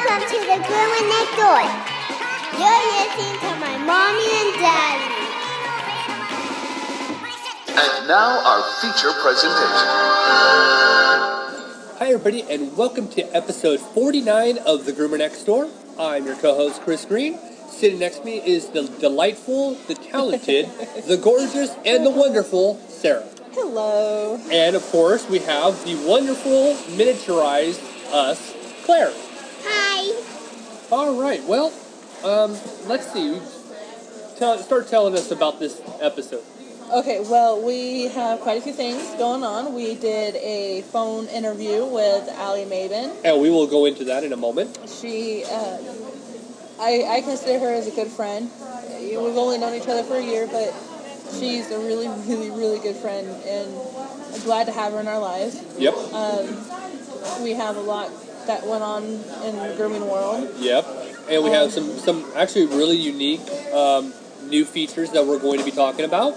Welcome to the Groomer Next Door. You're listening to my mommy and daddy. And now our feature presentation. Hi everybody, and welcome to episode 49 of the Groomer Next Door. I'm your co-host Chris Green. Sitting next to me is the delightful, the talented, the gorgeous, and the wonderful Sarah. Hello. And of course, we have the wonderful, miniaturized us, Claire. Hi. All right, well, let's see. Start telling us about this episode. Okay, well, we have quite a few things going on. We did a phone interview with Alicia Maben. And we will go into that in a moment. She, I consider her as a good friend. We've only known each other for a year, but she's a really, really, really good friend, and I'm glad to have her in our lives. Yep. We have a lot that went on in the grooming world. Yep. And we have some actually really unique new features that we're going to be talking about.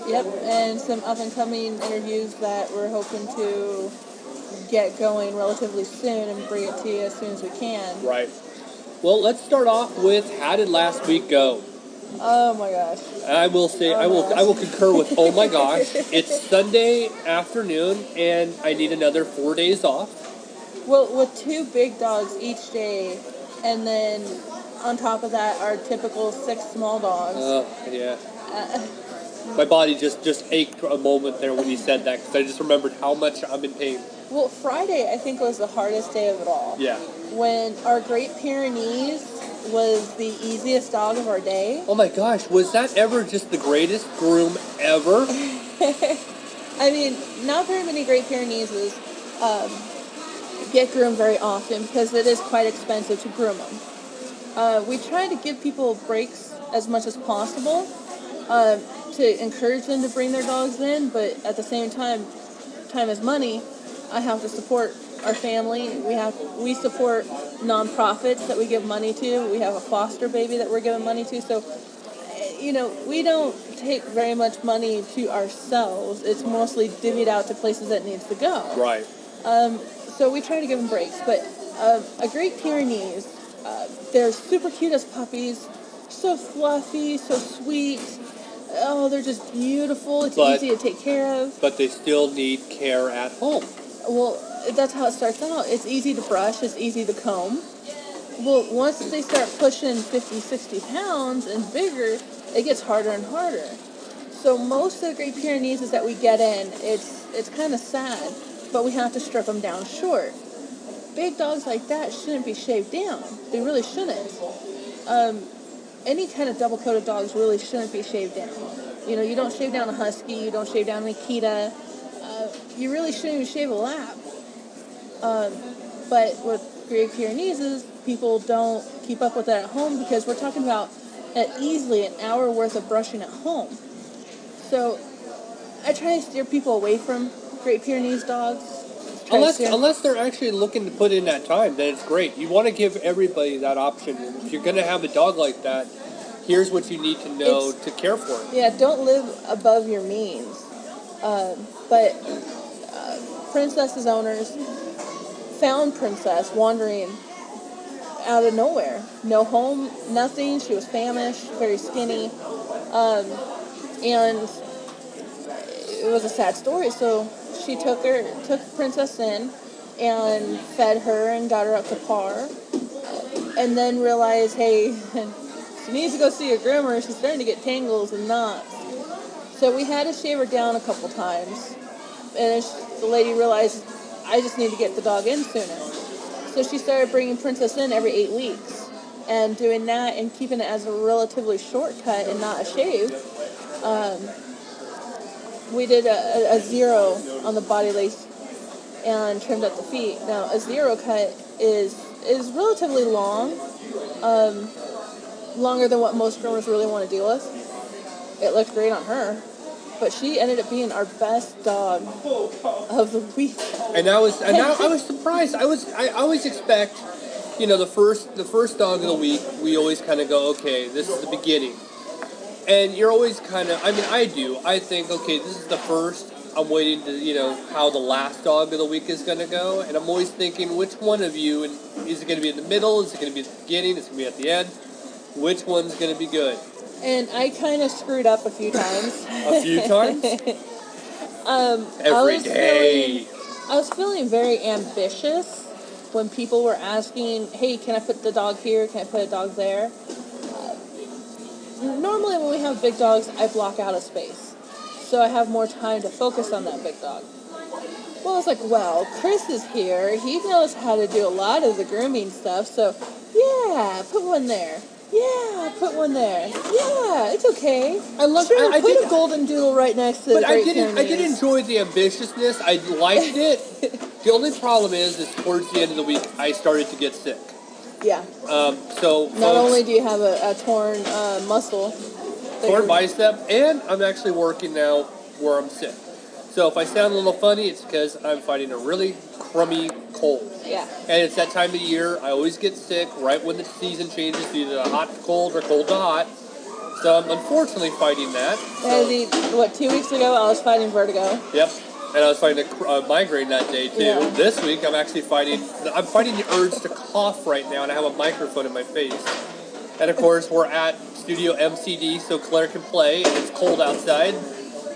Yep, and some up-and-coming interviews that we're hoping to get going relatively soon and bring it to you as soon as we can. Right. Well, let's start off with how did last week go? Oh my gosh. I will say, I will concur with, oh my gosh, it's Sunday afternoon and I need another 4 days off. Well, with 2 big dogs each day, and then on top of that, our typical 6 small dogs. Yeah. My body just ached a moment there when you said that, because I just remembered how much I'm in pain. Well, Friday, I think, was the hardest day of it all. Yeah. When our Great Pyrenees was the easiest dog of our day. Oh my gosh, was that ever just the greatest groom ever? I mean, not very many Great Pyrenees get groomed very often because it is quite expensive to groom them. We try to give people breaks as much as possible to encourage them to bring their dogs in, but at the same time is money. I have to support our family. We support nonprofits that we give money to. We have a foster baby that we're giving money to. So, we don't take very much money to ourselves. It's mostly divvied out to places that needs to go. Right. So we try to give them breaks. But a Great Pyrenees, they're super cute as puppies. So fluffy, so sweet. Oh, they're just beautiful. It's easy to take care of. But they still need care at home. Well, that's how it starts out. It's easy to brush. It's easy to comb. Well, once they start pushing 50, 60 pounds and bigger, it gets harder and harder. So most of the Great Pyrenees that we get in, it's kind of sad, but we have to strip them down short. Big dogs like that shouldn't be shaved down. They really shouldn't. Any kind of double-coated dogs really shouldn't be shaved down. You don't shave down a husky. You don't shave down an Akita. You really shouldn't even shave a lap. But with Great Pyrenees, people don't keep up with that at home because we're talking about easily an hour worth of brushing at home. So I try to steer people away from Great Pyrenees dogs. Unless they're actually looking to put in that time, then it's great. You want to give everybody that option. If you're going to have a dog like that, here's what you need to know to care for it. Yeah, don't live above your means. But Princess's owners found Princess wandering out of nowhere. No home, nothing. She was famished, very skinny. And it was a sad story, so she took Princess in and fed her and got her up to par, and then realized, hey, she needs to go see a groomer. She's starting to get tangles and knots. So we had to shave her down a couple times, and the lady realized, I just need to get the dog in sooner. So she started bringing Princess in every 8 weeks, and doing that and keeping it as a relatively short cut and not a shave. We did a zero on the body lace and trimmed up the feet. Now, a zero cut is relatively long, longer than what most groomers really want to deal with. It looked great on her, but she ended up being our best dog of the week. And I was surprised. I always expect, the first dog of the week, we always kind of go, okay, this is the beginning. And you're always kind of, I think, okay, this is the first I'm waiting to, how the last dog of the week is going to go. And I'm always thinking, which one of you, and is it going to be in the middle? Is it going to be at the beginning? Is it going to be at the end? Which one's going to be good? And I kind of screwed up a few times. A few times? Every day. I was feeling very ambitious when people were asking, hey, can I put the dog here? Can I put a dog there? Normally when we have big dogs, I block out a space. So I have more time to focus on that big dog. Well, I was like, well, Chris is here. He knows how to do a lot of the grooming stuff. So, yeah, put one there. Yeah, put one there. Yeah, it's okay. I put a golden doodle right next to the Great Pyrenees. I did enjoy the ambitiousness. I liked it. The only problem is towards the end of the week, I started to get sick. Yeah. So not only do you have a torn muscle, torn bicep, and I'm actually working now where I'm sick. So if I sound a little funny, it's because I'm fighting a really crummy cold. Yeah. And it's that time of year. I always get sick right when the season changes to either hot to cold or cold to hot. So I'm unfortunately fighting that. So, 2 weeks ago I was fighting vertigo. Yep. And I was fighting a migraine that day too. Yeah. This week I'm actually fighting the urge to cough right now, and I have a microphone in my face. And of course we're at Studio MCD, so Claire can play, and it's cold outside.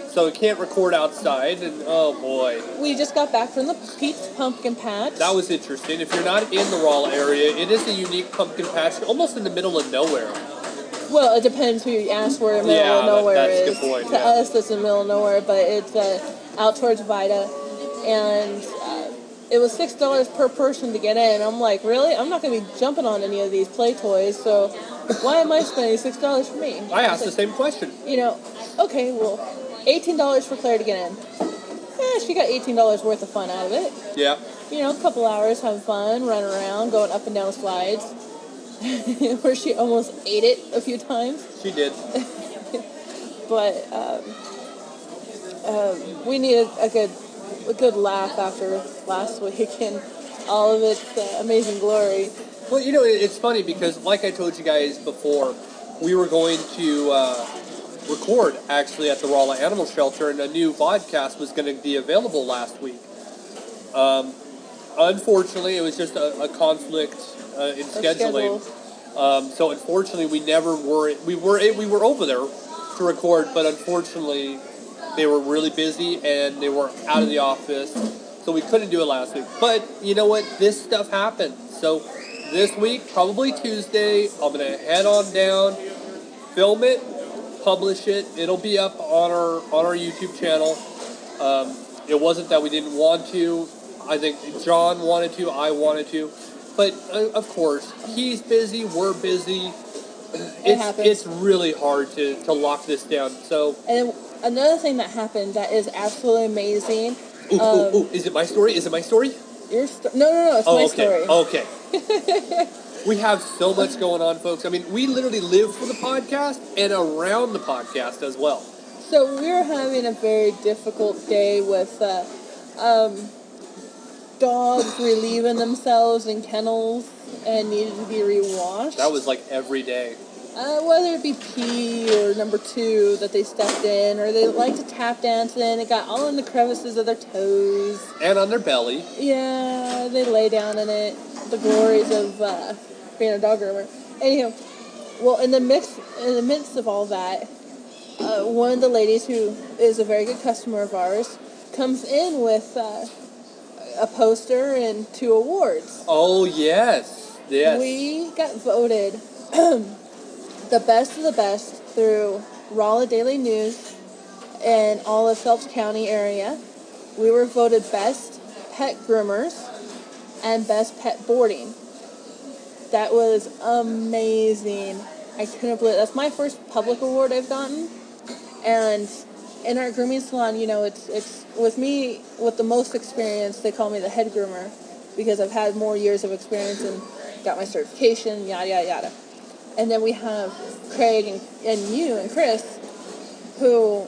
So we can't record outside, and oh boy. We just got back from the Pete's Pumpkin Patch. That was interesting. If you're not in the Rolla area, it is a unique pumpkin patch, almost in the middle of nowhere. Well, it depends who you ask where the middle of nowhere that's is. a good point. To us, it's in the middle of nowhere, but it's out towards Vida, and it was $6 per person to get in. I'm like, really? I'm not going to be jumping on any of these play toys, so why am I spending $6 for me? I asked the same question. Okay, well, $18 for Claire to get in. She got $18 worth of fun out of it. Yeah. A couple hours having fun, running around, going up and down slides, where she almost ate it a few times. She did. But we needed a good laugh after last week and all of its amazing glory. Well, it's funny because, like I told you guys before, we were going to record actually at the Rolla Animal Shelter, and a new podcast was going to be available last week. Unfortunately, it was just a conflict in scheduling. So unfortunately, we never were. We were over there to record, but unfortunately, they were really busy and they were out of the office, so we couldn't do it last week. But you know what? This stuff happens. So this week, probably Tuesday, I'm gonna head on down, film it, publish it. It'll be up on our YouTube channel. It wasn't that we didn't want to. I think John wanted to. I wanted to. But of course, he's busy. We're busy. It's really hard to lock this down. So. And another thing that happened that is absolutely amazing. Is it my story? Is it my story? No. It's my story. Okay. We have so much going on, folks. I mean, we literally live for the podcast and around the podcast as well. So we're having a very difficult day with dogs relieving themselves in kennels and needed to be rewashed. That was like every day. Whether it be pee or number 2 that they stepped in, or they like to tap dance in, it got all in the crevices of their toes. And on their belly. Yeah, they lay down in it. The glories of being a dog groomer. Anyhow, well, in the midst of all that, one of the ladies who is a very good customer of ours comes in with a poster and 2 awards. Oh, yes. Yes. We got voted the best of the best through Rolla Daily News and all of Phelps County area. We were voted best pet groomers and best pet boarding. That was amazing. I couldn't believe it. That's my first public award I've gotten. And in our grooming salon, it's with me with the most experience. They call me the head groomer because I've had more years of experience and got my certification, yada, yada, yada. And then we have Craig and you and Chris who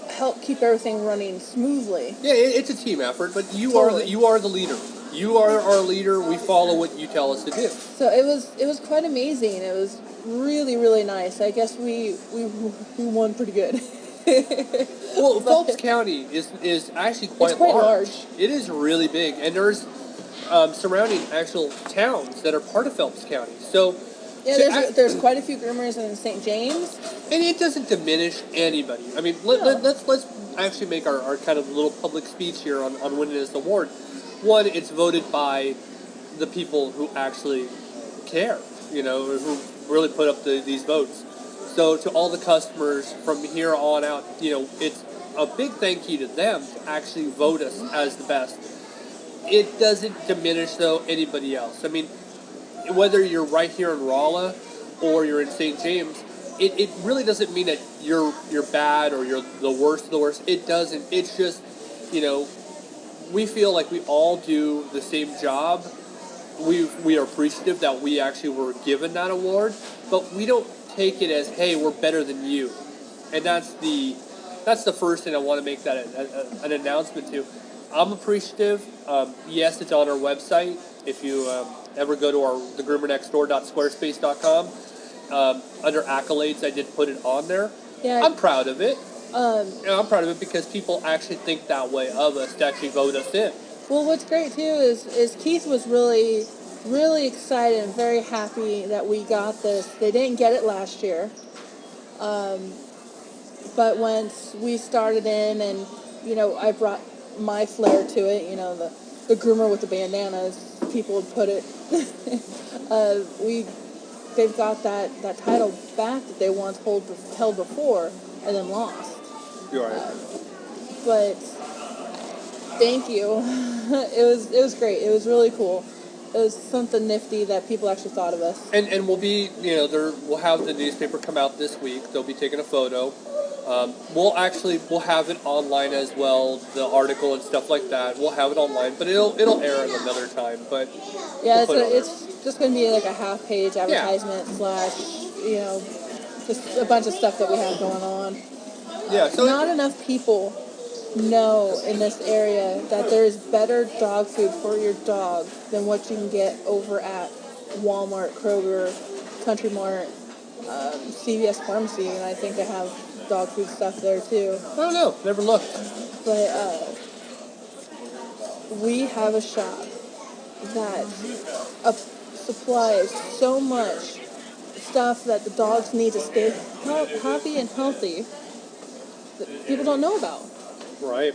help keep everything running smoothly. Yeah, it's a team effort, but you are the leader. You are our leader. We follow what you tell us to do. So it was quite amazing. It was really, really nice. I guess we won pretty good. Well, Phelps County is actually quite large. It is really big, and there's surrounding actual towns that are part of Phelps County. So yeah, there's quite a few groomers in St. James, and it doesn't diminish anybody. I mean, let's actually make our kind of little public speech here on winning this award. One, it's voted by the people who actually care, who really put up these votes. So to all the customers from here on out, it's a big thank you to them to actually vote us as the best. It doesn't diminish, though, anybody else. I mean, whether you're right here in Rolla or you're in St. James, it really doesn't mean that you're bad or you're the worst of the worst. It doesn't. It's just, we feel like we all do the same job. We are appreciative that we actually were given that award, but we don't take it as, hey, we're better than you. And that's the first thing I want to make that an announcement to. I'm appreciative. Yes, it's on our website. If you ever go to the GroomerNextDoor.squarespace.com, under accolades, I did put it on there. Yeah, I'm proud of it. I'm proud of it because people actually think that way of us to actually vote us in. Well, what's great too is Keith was really, really excited and very happy that we got this. They didn't get it last year, but once we started in, and I brought my flair to it. The groomer with the bandanas, people would put it. They've got that title back that they once held before and then lost. You're right. But thank you. It was great. It was really cool. It was something nifty that people actually thought of us. And we'll be, we'll have the newspaper come out this week. They'll be taking a photo. We'll have it online as well, the article and stuff like that. We'll have it online, but it'll air at another time. But yeah, it's just going to be like a half-page advertisement / just a bunch of stuff that we have going on. Yeah, so not enough people know in this area that there's better dog food for your dog than what you can get over at Walmart, Kroger, Country Mart, CVS Pharmacy, and I think they have dog food stuff there too. I don't know, never looked. But we have a shop that supplies so much stuff that the dogs need to stay happy and healthy that people don't know about. Right.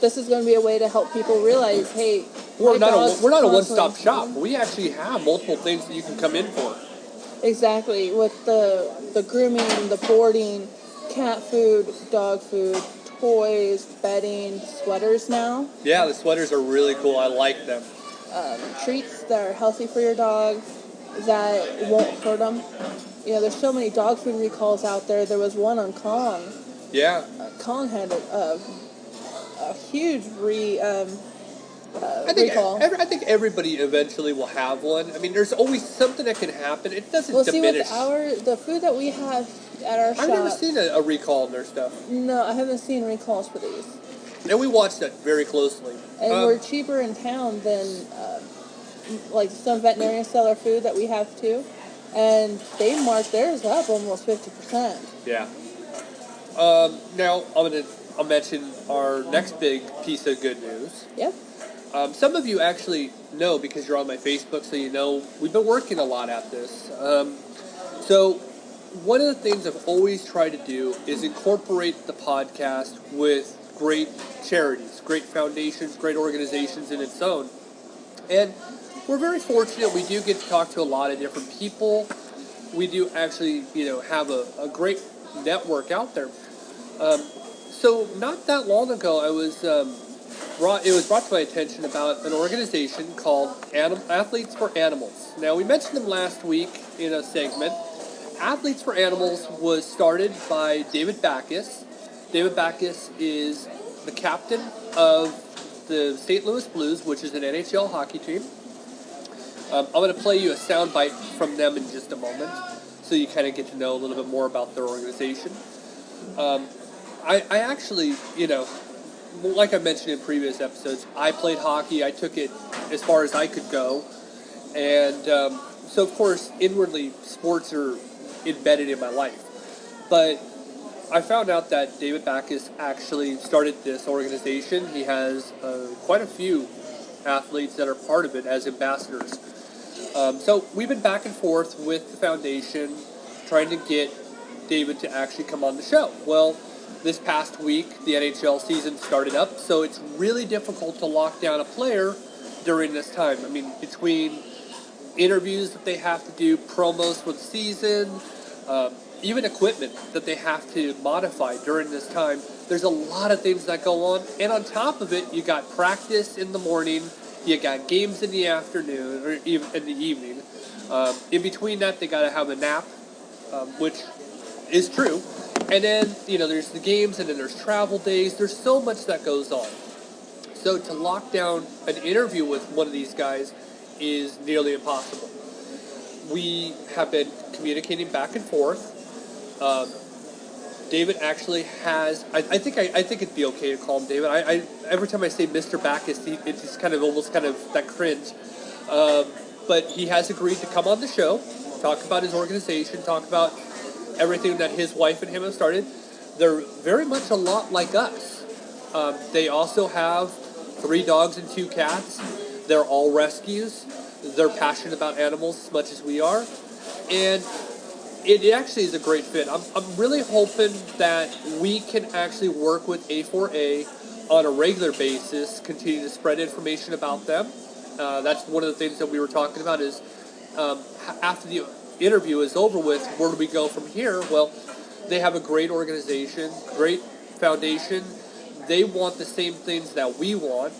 This is going to be a way to help people realize, hey, we're not a one-stop shop. We actually have multiple things that you can come in for. Exactly, with the grooming, the boarding, cat food, dog food, toys, bedding, sweaters now. Yeah, the sweaters are really cool. I like them. Treats that are healthy for your dog that won't hurt them. There's so many dog food recalls out there. There was one on Kong. Yeah. Kong had a huge recall. I think everybody eventually will have one. I mean, there's always something that can happen. It doesn't diminish. See, with the food that we have at our shop, I've never seen a recall on their stuff. No, I haven't seen recalls for these. And we watch that very closely. And we're cheaper in town than like some veterinarians sell our food that we have too, and they mark theirs up almost 50%. Yeah. Now I'll mention our next big piece of good news. Yep. Some of you actually know because you're on my Facebook, so you know we've been working a lot at this. So one of the things I've always tried to do is incorporate the podcast with great charities, great foundations, great organizations in its own. And we're very fortunate. We do get to talk to a lot of different people. We do actually, have a great network out there. So not that long ago, it was brought to my attention about an organization called Athletes for Animals. Now, we mentioned them last week in a segment. Athletes for Animals was started by David Backus. David Backus is the captain of the St. Louis Blues, which is an NHL hockey team. I'm going to play you a soundbite from them in just a moment, so you kind of get to know a little bit more about their organization. I actually, like I mentioned in previous episodes, I played hockey. I took it as far as I could go. And so, of course, inwardly, sports are embedded in my life. But I found out that David Backus actually started this organization. He has quite a few athletes that are part of it as ambassadors. So we've been back and forth with the foundation trying to get David to actually come on the show. Well, this past week, the NHL season started up, so it's really difficult to lock down a player during this time. I mean, between interviews that they have to do, promos for the season, even equipment that they have to modify during this time, there's a lot of things that go on. And on top of it, you got practice in the morning, you got games in the afternoon, or even in the evening. In between that, they got to have a nap, which is true. And then, there's the games, and then there's travel days. There's so much that goes on. So to lock down an interview with one of these guys is nearly impossible. We have been communicating back and forth. David actually has. I think it'd be okay to call him David. I every time I say Mr. Backus, it's just kind of almost kind of that cringe. But he has agreed to come on the show, talk about his organization, talk about everything that his wife and him have started. They're very much a lot like us. They also have 3 dogs and 2 cats. They're all rescues. They're passionate about animals as much as we are. And it actually is a great fit. I'm really hoping that we can actually work with A4A on a regular basis, continue to spread information about them. That's one of the things that we were talking about is after the interview is over with, where do we go from here? Well, they have a great organization, great foundation. They want the same things that we want.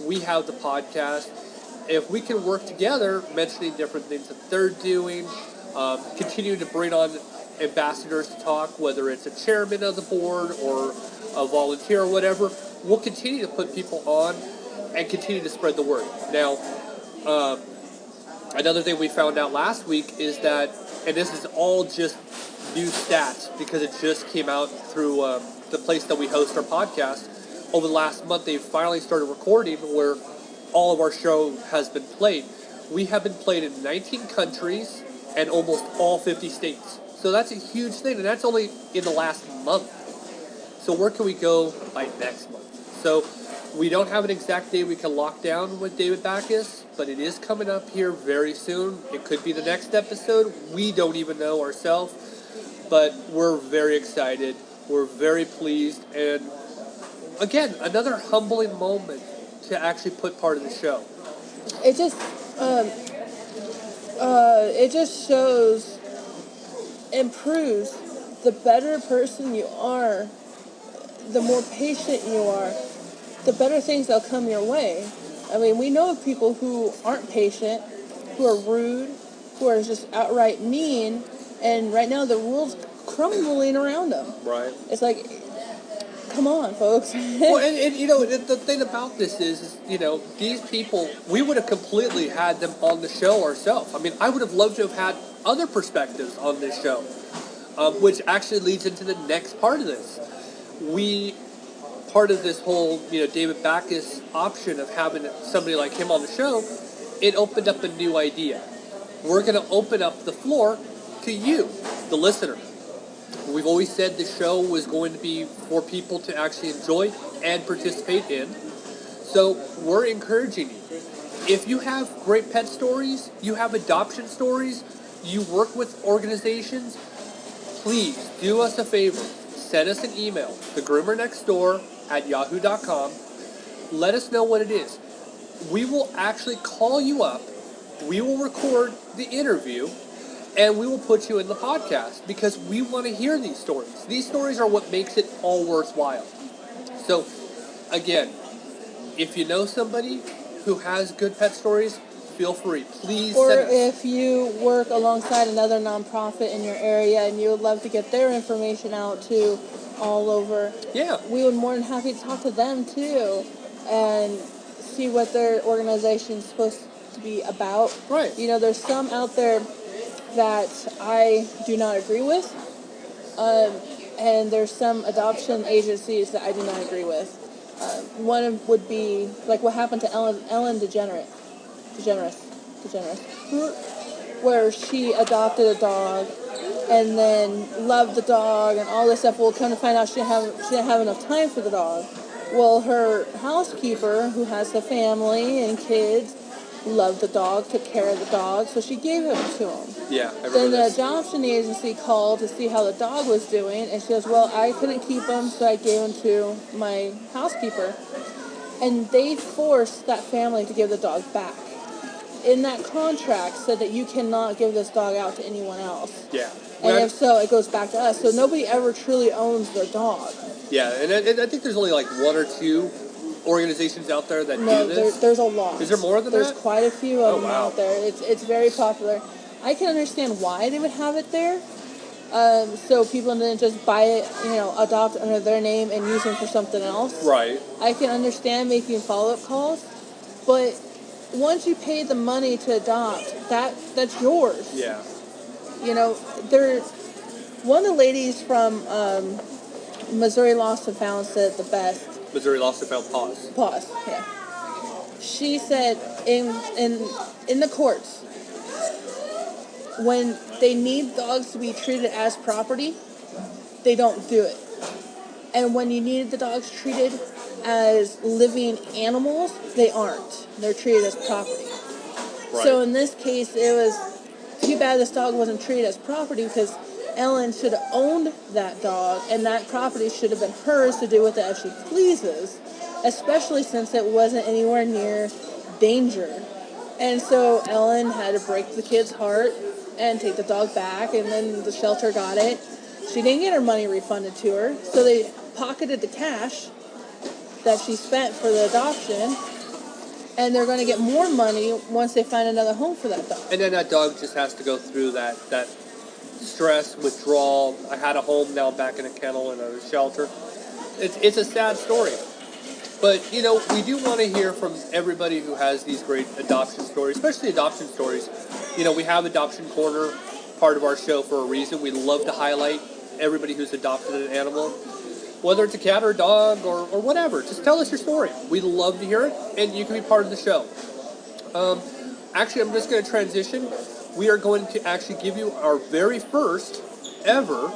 We have the podcast. If we can work together, mentioning different things that they're doing, continue to bring on ambassadors to talk, whether it's a chairman of the board or a volunteer or whatever, we'll continue to put people on and continue to spread the word. Now, another thing we found out last week is that, and this is all just new stats because it just came out through the place that we host our podcast. Over the last month, they've finally started recording where all of our show has been played. We have been played in 19 countries and almost all 50 states. So that's a huge thing, and that's only in the last month. So where can we go by next month? So we don't have an exact day we can lock down with David Backus, but it is coming up here very soon. It could be the next episode. We don't even know ourselves, but we're very excited. We're very pleased, and again, another humbling moment to actually put part of the show. It just shows and proves the better person you are, the more patient you are, the better things that'll come your way. I mean, we know of people who aren't patient, who are rude, who are just outright mean, and right now the world's crumbling around them. Right. It's like, come on, folks. Well, and the thing about this is, these people, we would have completely had them on the show ourselves. I mean, I would have loved to have had other perspectives on this show, which actually leads into the next part of this. Part of this whole, David Backus option of having somebody like him on the show, it opened up a new idea. We're going to open up the floor to you, the listener. We've always said the show was going to be for people to actually enjoy and participate in. So we're encouraging you. If you have great pet stories, you have adoption stories, you work with organizations, please do us a favor. Send us an email, thegroomernextdoor@yahoo.com. Let us know what it is. We will actually call you up. We will record the interview. And we will put you in the podcast because we want to hear these stories. These stories are what makes it all worthwhile. So, again, if you know somebody who has good pet stories, feel free. Please or send us. If you work alongside another nonprofit in your area and you would love to get their information out to all over, Yeah. we would be more than happy to talk to them too and see what their organization is supposed to be about. Right. There's some out there that I do not agree with, and there's some adoption agencies that I do not agree with. One would be like what happened to Ellen DeGeneres, where she adopted a dog and then loved the dog and all this stuff. We'll come to find out she didn't have enough time for the dog. Well, her housekeeper, who has a family and kids, loved the dog, took care of the dog, so she gave him to him. Yeah, I remember Then the this. adoption agency called to see how the dog was doing, and she goes, well, I couldn't keep him, so I gave him to my housekeeper. And they forced that family to give the dog back. In that contract said that you cannot give this dog out to anyone else. Yeah. And if so, it goes back to us. So nobody ever truly owns their dog. Yeah, and I think there's only like one or two organizations out there that do this. There's a lot. Is there more than There's that? quite a few of them wow. out there. It's very popular. I can understand why they would have it there. So people didn't just buy it, adopt under their name and use them for something else. Right. I can understand making follow-up calls, but once you pay the money to adopt, that's yours. Yeah. One of the ladies from Missouri Lost and Found said it the best. Missouri Lost and Found Paws. Paws, yeah. She said in the courts, when they need dogs to be treated as property, they don't do it. And when you need the dogs treated as living animals, they aren't. They're treated as property. Right. So in this case, it was too bad this dog wasn't treated as property, because Ellen should have owned that dog, and that property should have been hers to do with it as she pleases, especially since it wasn't anywhere near danger. And so Ellen had to break the kid's heart and take the dog back, and then the shelter got it. She didn't get her money refunded to her, so they pocketed the cash that she spent for the adoption, and they're going to get more money once they find another home for that dog. And then that dog just has to go through that stress, withdrawal. I had a home, now I'm back in a kennel and a shelter. It's a sad story. But, we do want to hear from everybody who has these great adoption stories, especially adoption stories. We have Adoption Corner, part of our show, for a reason. We love to highlight everybody who's adopted an animal, whether it's a cat or a dog or whatever. Just tell us your story. We'd love to hear it, and you can be part of the show. Actually, I'm just going to transition. We are going to actually give you our very first ever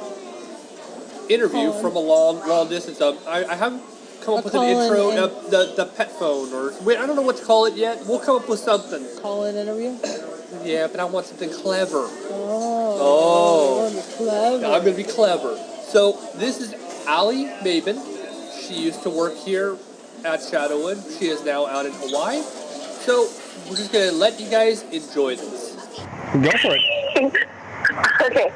interview from a long distance. I haven't come up with an intro, the pet phone, or I don't know what to call it yet. We'll come up with something. Call-in interview? Yeah, but I want something clever. Oh, clever. I'm going to be clever. So this is Alicia Maben. She used to work here at Shadowood. She is now out in Hawaii. So we're just going to let you guys enjoy this. Go for it. Okay.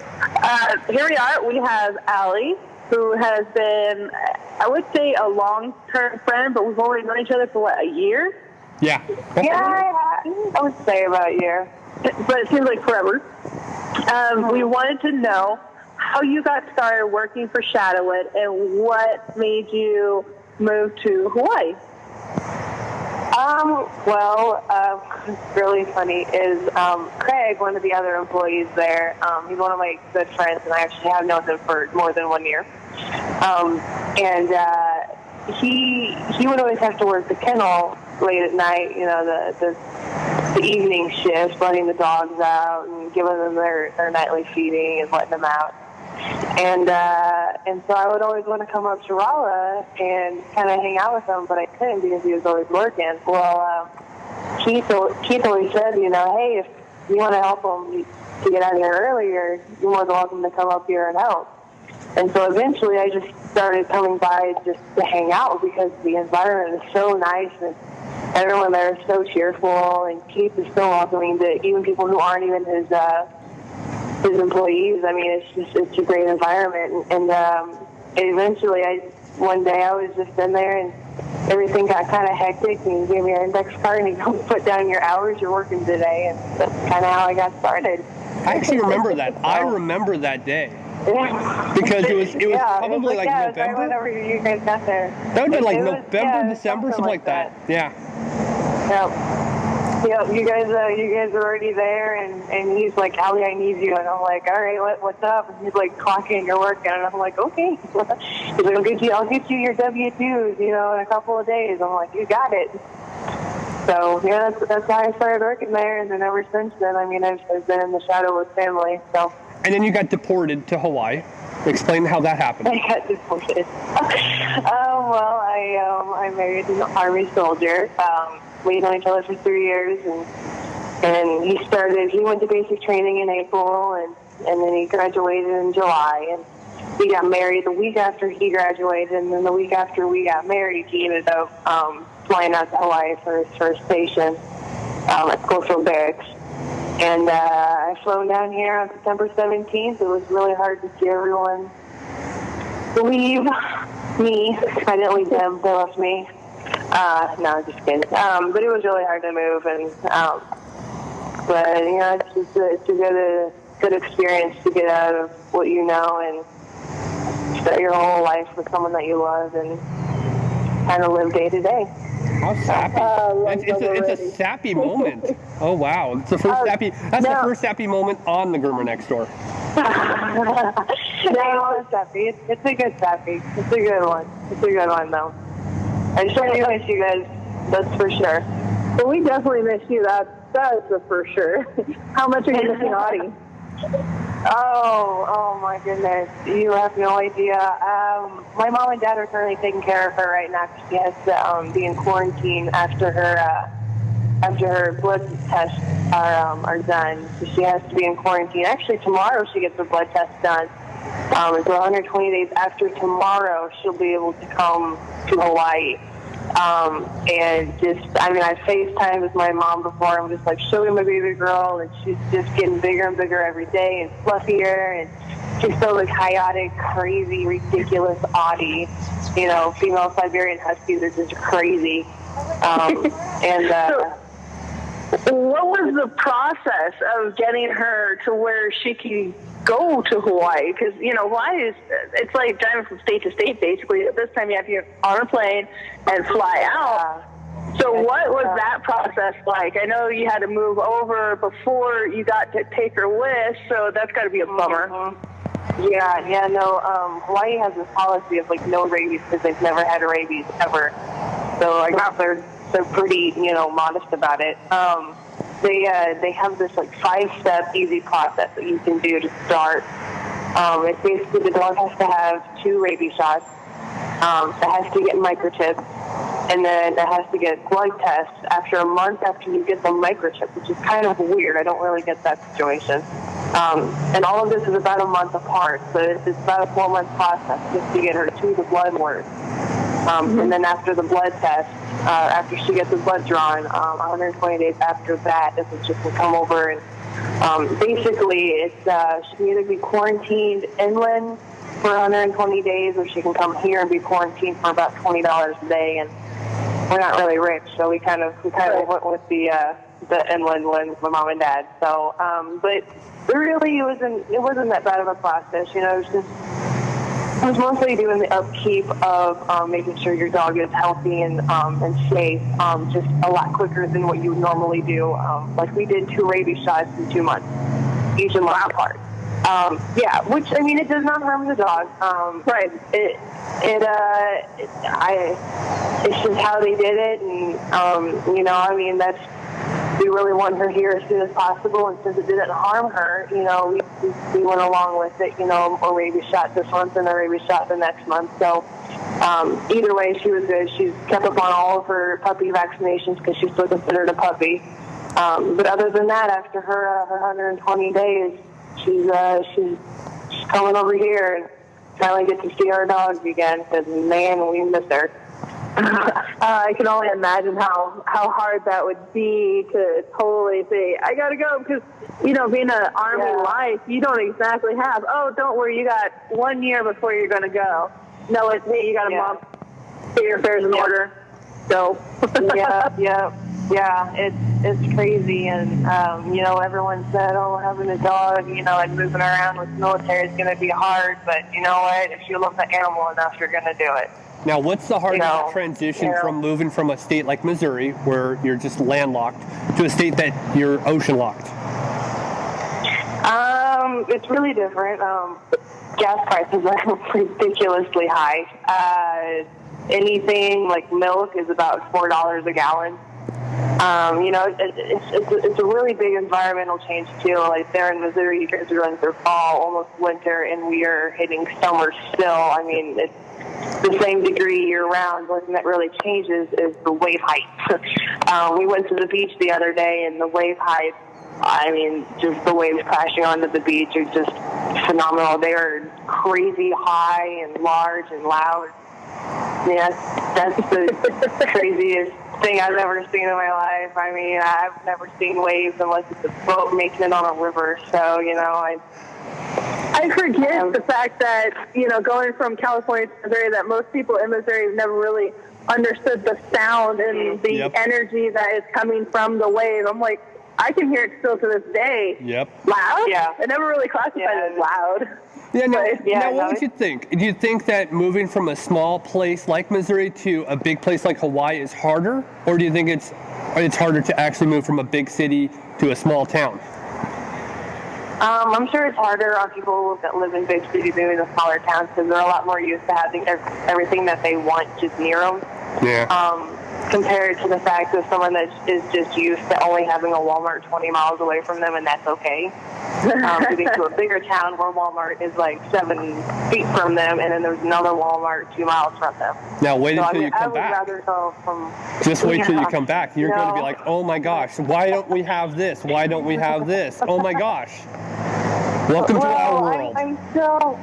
Here we are. We have Allie, who has been, I would say, a long-term friend, but we've only known each other for, a year? Yeah. Yeah, I would say about a year. But it seems like forever. We wanted to know how you got started working for Shadowood and what made you move to Hawaii. Really funny is Craig, one of the other employees there. He's one of my good friends, and I actually have known him for more than 1 year. He would always have to work the kennel late at night. The evening shift, letting the dogs out and giving them their nightly feeding and letting them out. And so I would always want to come up to Rolla and kind of hang out with him, but I couldn't because he was always working. Well, Keith always said, hey, if you want to help him to get out of here earlier, you're more than welcome to come up here and help. And so eventually I just started coming by just to hang out because the environment is so nice and everyone there is so cheerful, and Keith is so welcoming to even people who aren't even his employees. I mean, it's a great environment. And eventually, one day I was just in there, and everything got kind of hectic, and he gave me an index card, and he told me to put down your hours you're working today, and that's kind of how I got started. I actually remember that. I remember that day. Yeah. Because it was probably like November. November. Whenever you guys got there. That would have been like November, December, something like that. Yeah. Yep, you guys are already there, and he's like, Allie, I need you, and I'm like, all right, what's up? And he's like clocking your work, and I'm like, okay. He's like, I'll get you your W-2s, in a couple of days. I'm like, you got it. So that's how I started working there, and then ever since then, I mean, I've been in the Shadowood family. So And then you got deported to Hawaii. Explain how that happened. I got deported. Well, I married an Army soldier. We known each other for 3 years, and he went to basic training in April, and then he graduated in July, and we got married the week after he graduated, and then the week after we got married, he ended up flying out to Hawaii for his first station at Schofield Barracks. And I flown down here on September 17th. It was really hard to see everyone leave me. I didn't leave them. They left me. No, just kidding. But it was really hard to move. And but, you know, it's a good experience to get out of what you know and start your whole life with someone that you love and kind of live day to day. How sappy. It's a sappy moment. Oh, wow. It's the first sappy. That's the first sappy moment on the Groomer Next Door. No, it's sappy. It's a good sappy. It's a good one. It's a good one, though. I sure do miss you guys. That's for sure. Well, we definitely miss you. That's for sure. How much are you missing Audie? Oh my goodness. You have no idea. My mom and dad are currently taking care of her right now. She has to be in quarantine after her blood tests are done. So she has to be in quarantine. Actually, tomorrow she gets her blood test done. So 120 days after tomorrow, she'll be able to come to Hawaii. And I FaceTimed with my mom before. I'm just like, show me my baby girl, and she's just getting bigger and bigger every day and fluffier, and she's so like chaotic, crazy, ridiculous Audie. You know, female Siberian Huskies are just crazy. What was the process of getting her to where she can go to Hawaii? Because, you know, Hawaii it's like driving from state to state, basically. At this time, you have to get on a plane and fly out. So what was that process like? I know you had to move over before you got to take her with, so that's got to be a bummer. Hawaii has this policy of, like, no rabies because they've never had rabies ever. So, I guess they're pretty, you know, modest about it. They have this like 5-step easy process that you can do to start. It's basically the dog has to have 2 rabies shots. It has to get microchipped, and then it has to get blood tests after a month after you get the microchip, which is kind of weird. I don't really get that situation. And all of this is about a month apart, so it's about a 4-month process just to get her to the blood work. And then after the blood test, after she gets the blood drawn, 120 days after that is when she can come over. And basically, she can either be quarantined inland for 120 days, or she can come here and be quarantined for about $20 a day. And we're not really rich, so we kind of went with the inland one with my mom and dad. So, but really, it wasn't that bad of a process. You know, it was mostly doing the upkeep of making sure your dog is healthy and safe, just a lot quicker than what you would normally do. Like we did 2 rabies shots in 2 months, each a month apart. Which, I mean, it does not harm the dog. Right. It's just how they did it, and, you know, I mean, we really want her here as soon as possible, and since it didn't harm her, you know, we went along with it, you know, a rabies shot this month and a rabies shot the next month. So either way, she was good. She's kept up on all of her puppy vaccinations because she's still considered a puppy. But other than that, after her 120 days, she's coming over here and finally get to see our dogs again, because, man, we miss her. I can only imagine how hard that would be to totally say, I got to go, because, you know, being an Army life, you don't exactly have, oh, don't worry, you got 1 year before you're going to go. No, it's, hey, you got a month, get your affairs in order, go. It's crazy, and, you know, everyone said, oh, having a dog, you know, and moving around with the military is going to be hard, but you know what, if you love the animal enough, you're going to do it. Now, what's the hardest transition from moving from a state like Missouri, where you're just landlocked, to a state that you're ocean-locked? It's really different. Gas prices are ridiculously high. Anything like milk is about $4 a gallon. You know, it's a really big environmental change too. Like there in Missouri, you guys are going through fall, almost winter, and we are hitting summer still. I mean, it's the same degree year round. One thing that really changes is the wave height. We went to the beach the other day, and the wave height, I mean, just the waves crashing onto the beach are just phenomenal. They are crazy high and large and loud. Yeah, that's the craziest thing I've ever seen in my life. I mean, I've never seen waves unless it's a boat making it on a river. So, you know, I forget the fact that, you know, going from California to Missouri, that most people in Missouri have never really understood the sound and the energy that is coming from the wave. I'm like, I can hear it still to this day. Yep. Loud? Yeah. I never really classified it as loud. Yeah, now what would you think? Do you think that moving from a small place like Missouri to a big place like Hawaii is harder? Or do you think it's harder to actually move from a big city to a small town? I'm sure it's harder on people that live in big cities moving to smaller towns because they're a lot more used to having everything that they want just near them. Yeah. Compared to the fact of someone that is just used to only having a Walmart 20 miles away from them, and that's okay. Moving to a bigger town where Walmart is like 7 feet from them, and then there's another Walmart 2 miles from them. Now wait until you come I would back. rather go from. Just wait till you come back. You're going to be like, oh my gosh, why don't we have this? Why don't we have this? Oh my gosh. Welcome to our world. I'm still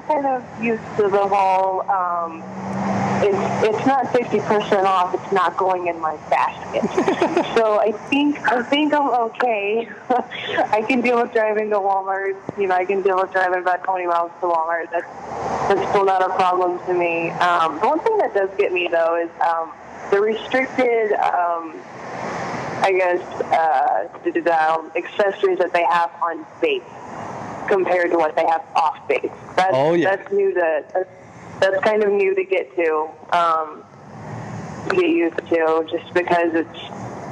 kind of used to the whole. It's not 50% off. It's not going in my basket. So I think I'm okay. I can deal with driving to Walmart. You know, I can deal with driving about 20 miles to Walmart. That's still not a problem to me. The one thing that does get me though is the restricted. I guess, accessories that they have on base compared to what they have off base. That's new that's kind of new to get used to, just because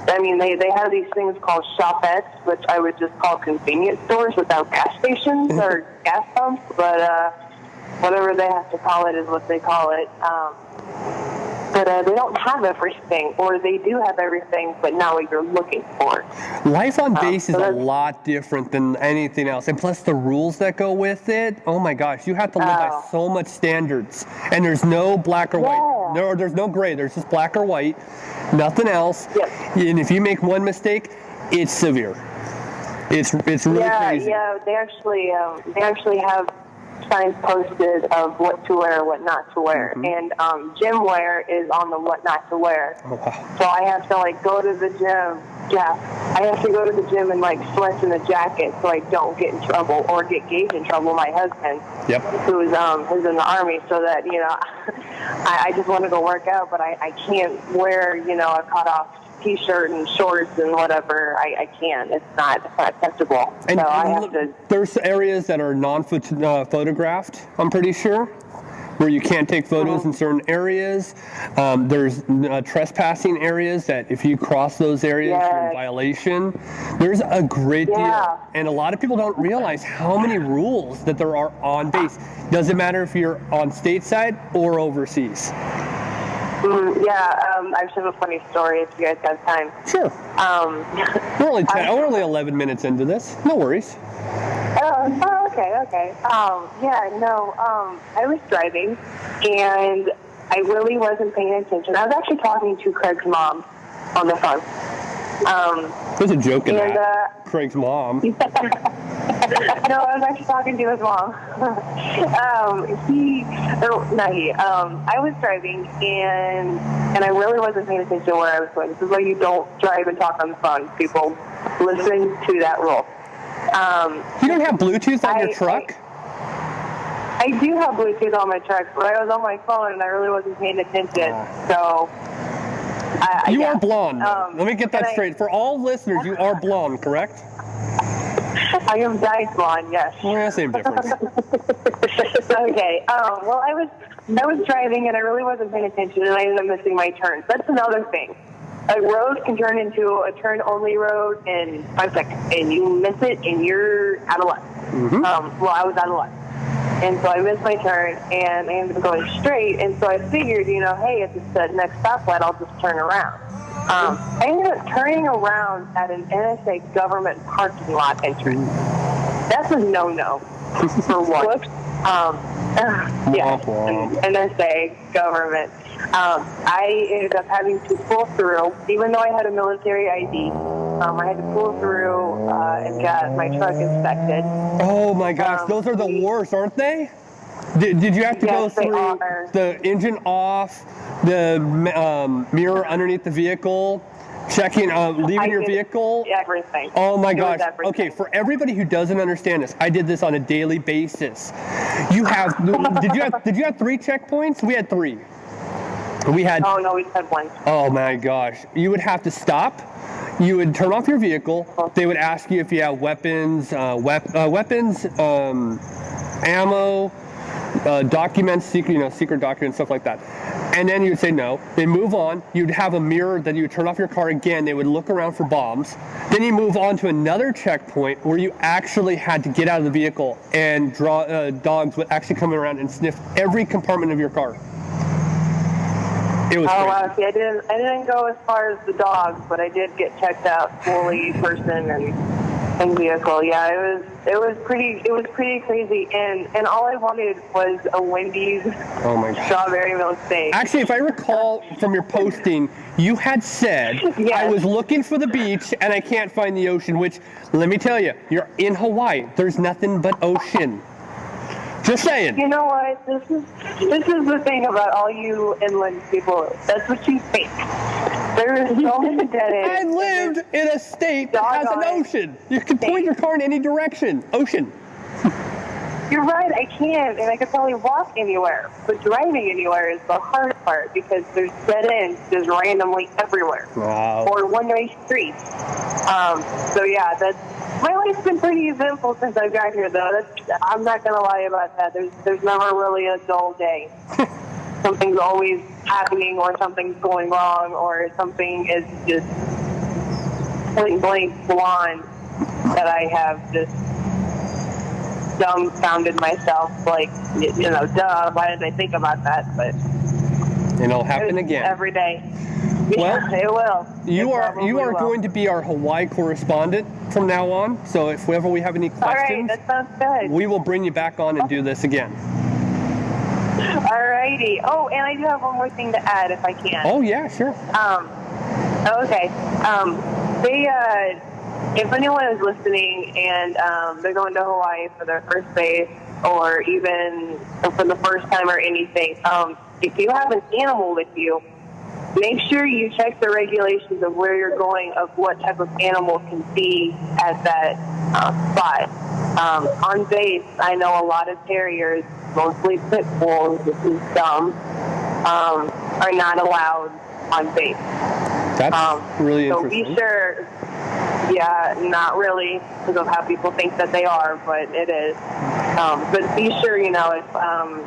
I mean, they have these things called shopettes, which I would just call convenience stores without gas stations or gas pumps, but whatever they have to call it is what they call it. But they don't have everything, or they do have everything, but not what you're looking for. Life on base is a lot different than anything else. And plus the rules that go with it, oh my gosh, you have to live by so much standards. And there's no black or white. There's no gray. There's just black or white. Nothing else. Yep. And if you make one mistake, it's severe. It's really crazy. Yeah, they actually have signs posted of what to wear, what not to wear, and gym wear is on the what not to wear. Oh, wow. So I have to go to the gym. Yeah, I have to go to the gym and sweats in a jacket so I don't get in trouble or get Gage in trouble. My husband, who's in the Army, so that I just want to go work out, but I can't wear a cut off T-shirt and shorts and whatever. I can't. It's not acceptable. And, so I have to. There's areas that are non-photographed, I'm pretty sure, where you can't take photos in certain areas. There's trespassing areas that if you cross those areas, you're in violation. There's a great deal. And a lot of people don't realize how many rules that there are on base. Doesn't matter if you're on stateside or overseas. I just have a funny story if you guys have time. Sure. We're only 11 minutes into this. No worries. Okay. I was driving, and I really wasn't paying attention. I was actually talking to Craig's mom on the phone. There's a joke in that. Craig's mom. No, I was actually talking to his mom. I was driving, and I really wasn't paying attention to where I was going. This is why you don't drive and talk on the phone. People listen to that rule. You don't have Bluetooth on your truck? I do have Bluetooth on my truck, but I was on my phone, and I really wasn't paying attention. So... You are blonde. Let me get that straight. For all listeners, you are blonde, correct? I am dyed blonde, yes. Yeah, same difference. Okay. Well, I was driving, and I really wasn't paying attention, and I ended up missing my turns. That's another thing. A road can turn into a turn-only road in 5 seconds, and you miss it, and you're out of luck. I was out of luck. And so I missed my turn, and I ended up going straight. And so I figured, hey, if it's the next stoplight, I'll just turn around. I ended up turning around at an NSA government parking lot entrance. That's a no-no for one. Yeah, NSA government. I ended up having to pull through, even though I had a military ID. I had to pull through and got my truck inspected. Oh my gosh, those are the worst, aren't they? Did you have to go through the engine off, the mirror underneath the vehicle, checking, leaving your vehicle? Everything. Oh my gosh. Okay, for everybody who doesn't understand this, I did this on a daily basis. You have, did you have 3 checkpoints? We had 3. We had. Oh no, we had 1. Oh my gosh. You would have to stop. You would turn off your vehicle. They would ask you if you have weapons, ammo, documents, secret documents, stuff like that. And then you'd say no. They'd move on. You'd have a mirror. Then you would turn off your car again. They would look around for bombs. Then you move on to another checkpoint where you actually had to get out of the vehicle, and dogs would actually come around and sniff every compartment of your car. It was crazy. See, I didn't go as far as the dogs, but I did get checked out fully, person and vehicle. Yeah, it was pretty crazy, and all I wanted was a Wendy's strawberry milk steak. Actually, if I recall from your posting, you had said, yes, I was looking for the beach and I can't find the ocean, which, let me tell you, you're in Hawaii. There's nothing but ocean. Just saying. You know what? This is the thing about all you inland people. That's what you think. There is so many dead ends. I lived in a state that has an ocean. You can point your car in any direction. Ocean. You're right, I can, and I could probably walk anywhere. But driving anywhere is the hard part because there's dead ends just randomly everywhere. Wow. Or one-way streets. So yeah, my life's been pretty eventful since I got here, though. I'm not going to lie about that. There's never really a dull day. Something's always happening, or something's going wrong, or something is just point blank blonde that I have just dumbfounded myself. Like, duh, why didn't I think about that? But it'll happen again. Every day. Well, yeah, it will. You are going to be our Hawaii correspondent from now on. So if ever we have any questions, all right, that sounds good. We will bring you back on and do this again. Alrighty. Oh, and I do have one more thing to add, if I can. Oh yeah, sure. Okay. If anyone is listening and they're going to Hawaii for their first base, or even for the first time or anything, if you have an animal with you, make sure you check the regulations of where you're going, of what type of animal can be at that spot. On base, I know a lot of terriers, mostly pit bulls, this is dumb, are not allowed on base. That's really interesting. So be sure, yeah, not really because of how people think that they are, but it is. But be sure, if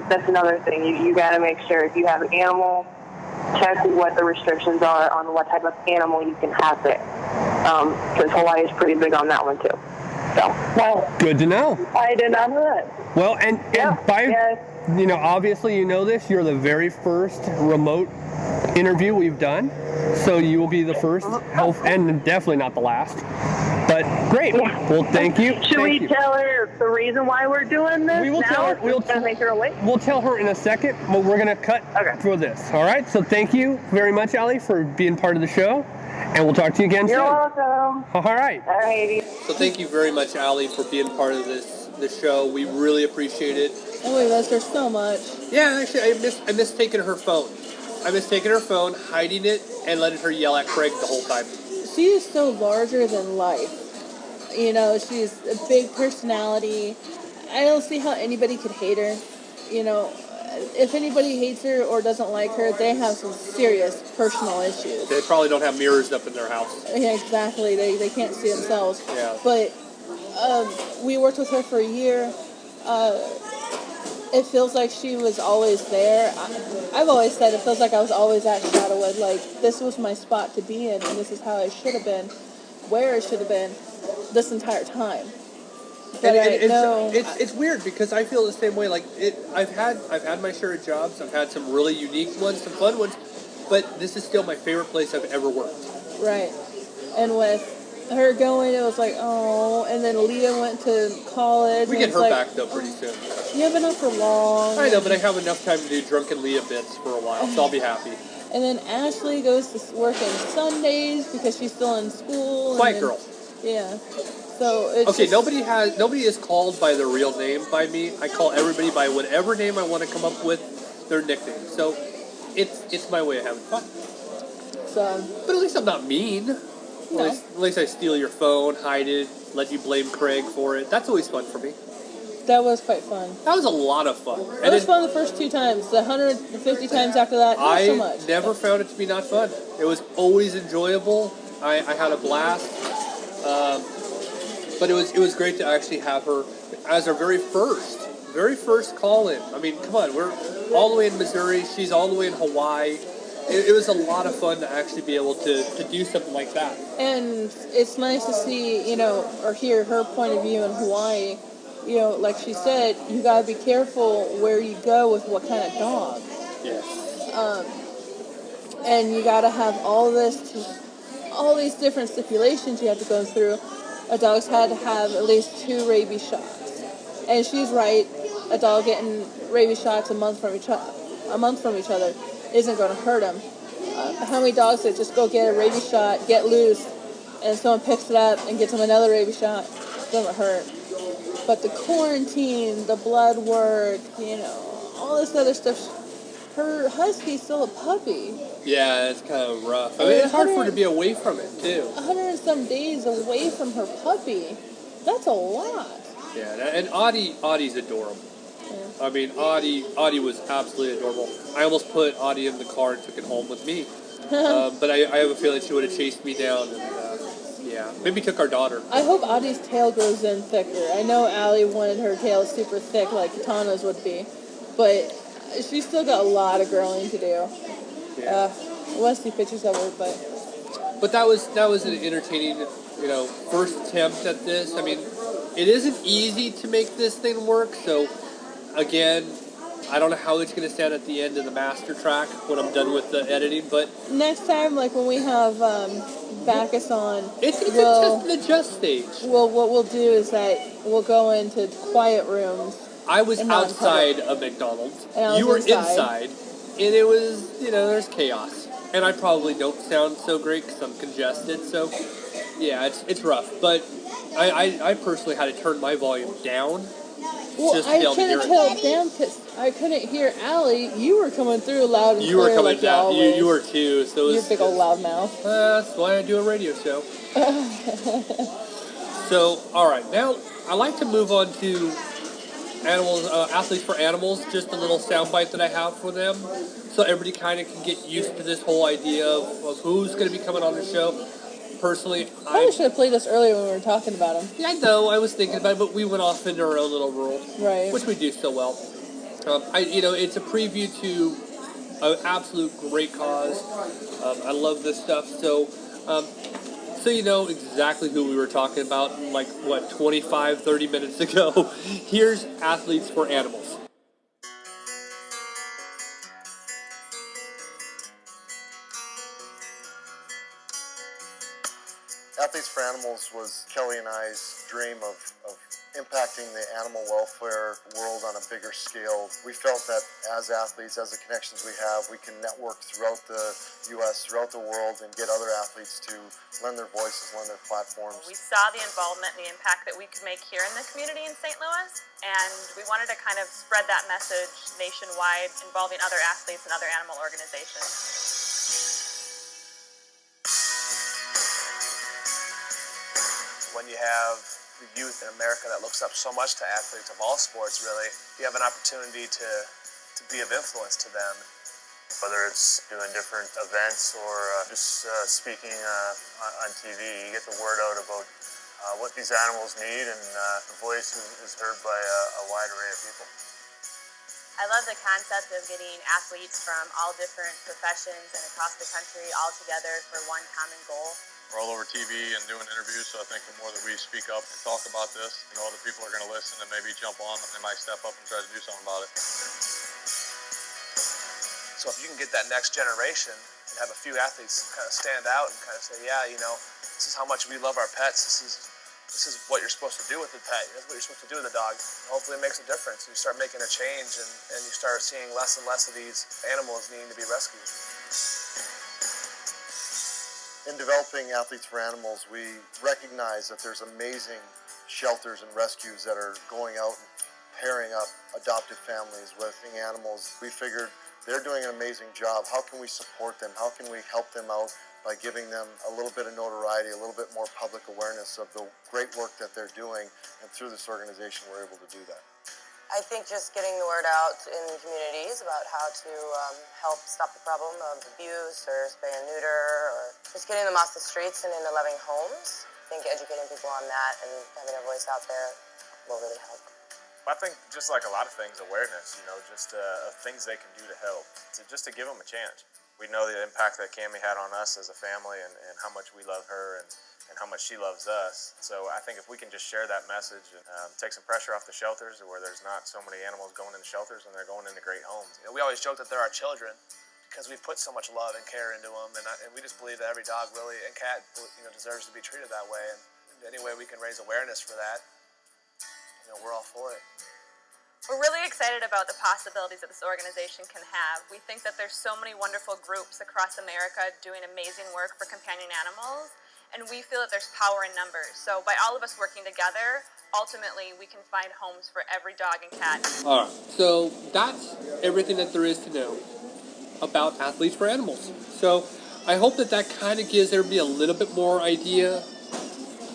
that's another thing. You got to make sure if you have an animal, check what the restrictions are on what type of animal you can have there. Because Hawaii is pretty big on that one too. So, well, good to know. I did not know that. Well, and obviously you know this. You're the very first remote interview we've done, so you will be the first, and definitely not the last. But great. Yeah. Well, thank you. Should we tell her the reason why we're doing this? We will tell her. We'll make her awake. We'll tell her in a second, but we're going to cut for this. All right. So thank you very much, Allie, for being part of the show, and we'll talk to you again soon. You're welcome. All right. All righty. So thank you very much, Allie, for being part of this show. We really appreciate it. Oh, we miss her so much. Yeah, actually, I miss taking her phone. I miss taking her phone, hiding it, and letting her yell at Craig the whole time. She is so larger than life. She's a big personality. I don't see how anybody could hate her. If anybody hates her or doesn't like her, they have some serious personal issues. They probably don't have mirrors up in their house. Yeah, exactly. They can't see themselves. Yeah. But we worked with her for a year. It feels like she was always there. I've always said it feels like I was always at Shadowood. Like, this was my spot to be in, and this is how I should have been, where I should have been this entire time. But It's weird because I feel the same way. Like I've had my share of jobs. I've had some really unique ones, some fun ones, but this is still my favorite place I've ever worked. Right. And with her going, it was like, oh, and then Leah went to college. We and get it's her like, back though pretty soon. Yeah, but not for long. I know, but I have enough time to do drunken Leah bits for a while, so I'll be happy. And then Ashley goes to work on Sundays because she's still in school. Quiet girl. Yeah. So it's okay. just, Nobody is called by their real name by me. I call everybody by whatever name I want to come up with, their nickname. So it's my way of having fun. So, but at least I'm not mean. No. At least I steal your phone, hide it, let you blame Craig for it. That's always fun for me. That was quite fun. That was a lot of fun. It was fun the first 2 times. The 150 times after that, not so much. I never found it to be not fun. It was always enjoyable. I had a blast. But it was great to actually have her as our very first call-in. I mean, come on, we're all the way in Missouri. She's all the way in Hawaii. It was a lot of fun to actually be able to do something like that. And it's nice to see, or hear her point of view in Hawaii. Like she said, you gotta be careful where you go with what kind of dog. Yes. And you gotta have all these different stipulations you have to go through. A dog's had to have at least 2 rabies shots. And she's right. A dog getting rabies shots a month from each other isn't going to hurt them. How many dogs that just go get a rabies shot, get loose, and someone picks it up and gets them another rabies shot, doesn't hurt. But the quarantine, the blood work, all this other stuff. Her husky's still a puppy. Yeah, it's kind of rough. I mean, it's hard for her to be away from it, too. 100 and some days away from her puppy. That's a lot. Yeah, and Audie's adorable. Yeah. I mean, Audie was absolutely adorable. I almost put Audie in the car and took it home with me. But I have a feeling she would have chased me down. And, yeah, maybe took our daughter. I hope Audie's tail grows in thicker. I know Allie wanted her tail super thick like Katana's would be. But she's still got a lot of growing to do. Yeah. I want to see pictures of her, but that was an entertaining, first attempt at this. I mean, it isn't easy to make this thing work. So, again, I don't know how it's going to stand at the end of the master track when I'm done with the editing. But next time, like when we have Bacchus on, it's a test and adjust stage. Well, what we'll do is that we'll go into quiet rooms. I was outside of McDonald's. You were inside. And it was, there's chaos. And I probably don't sound so great because I'm congested. So, yeah, it's rough. But I personally had to turn my volume down. Well, just to be able to hear I couldn't turn it down because I couldn't hear Allie. You were coming through loud and clear. You were coming like down. You were too. So you're a big old loud mouth. That's why I do a radio show. So, all right. Now, I like to move on to animals, athletes for animals, just a little soundbite that I have for them, so everybody kind of can get used to this whole idea of who's going to be coming on the show. Personally, I should have played this earlier when we were talking about them. Yeah, I know. I was thinking about it, but we went off into our own little world, right? Which we do so well. It's a preview to an absolute great cause. I love this stuff. So you know exactly who we were talking about, 25, 30 minutes ago. Here's Athletes for Animals. Athletes for Animals was Kelly and I's dream of impacting the animal welfare world on a bigger scale. We felt that as athletes, as the connections we have, we can network throughout the U.S., throughout the world, and get other athletes to lend their voices, lend their platforms. We saw the involvement and the impact that we could make here in the community in St. Louis, and we wanted to kind of spread that message nationwide, involving other athletes and other animal organizations. When you have the youth in America that looks up so much to athletes of all sports, really, you have an opportunity to be of influence to them. Whether it's doing different events or just speaking on TV, you get the word out about what these animals need, and the voice is heard by a wide array of people. I love the concept of getting athletes from all different professions and across the country all together for one common goal. we're all over TV and doing interviews, so I think the more that we speak up and talk about this, other people are going to listen and maybe jump on, and they might step up and try to do something about it. So if you can get that next generation and have a few athletes kind of stand out and kind of say, yeah, this is how much we love our pets. This is what you're supposed to do with the pet. This is what you're supposed to do with the dog. Hopefully it makes a difference. You start making a change, and you start seeing less and less of these animals needing to be rescued. In developing Athletes for Animals, we recognize that there's amazing shelters and rescues that are going out and pairing up adopted families with animals. We figured they're doing an amazing job. How can we support them? How can we help them out by giving them a little bit of notoriety, a little bit more public awareness of the great work that they're doing? And through this organization, we're able to do that. I think just getting the word out in communities about how to help stop the problem of abuse or spay and neuter, or just getting them off the streets and into loving homes. I think educating people on that and having a voice out there will really help. I think just like a lot of things, awareness, just things they can do to help, just to give them a chance. We know the impact that Cammie had on us as a family and how much we love her and how much she loves us. So I think if we can just share that message and take some pressure off the shelters where there's not so many animals going into shelters and they're going into great homes. We always joke that they're our children because we put so much love and care into them, and we just believe that every dog really and cat deserves to be treated that way. And any way we can raise awareness for that, we're all for it. We're really excited about the possibilities that this organization can have. We think that there's so many wonderful groups across America doing amazing work for companion animals, and we feel that there's power in numbers. So by all of us working together, ultimately we can find homes for every dog and cat. All right, so that's everything that there is to know about Athletes for Animals. So I hope that kind of gives everybody a little bit more idea.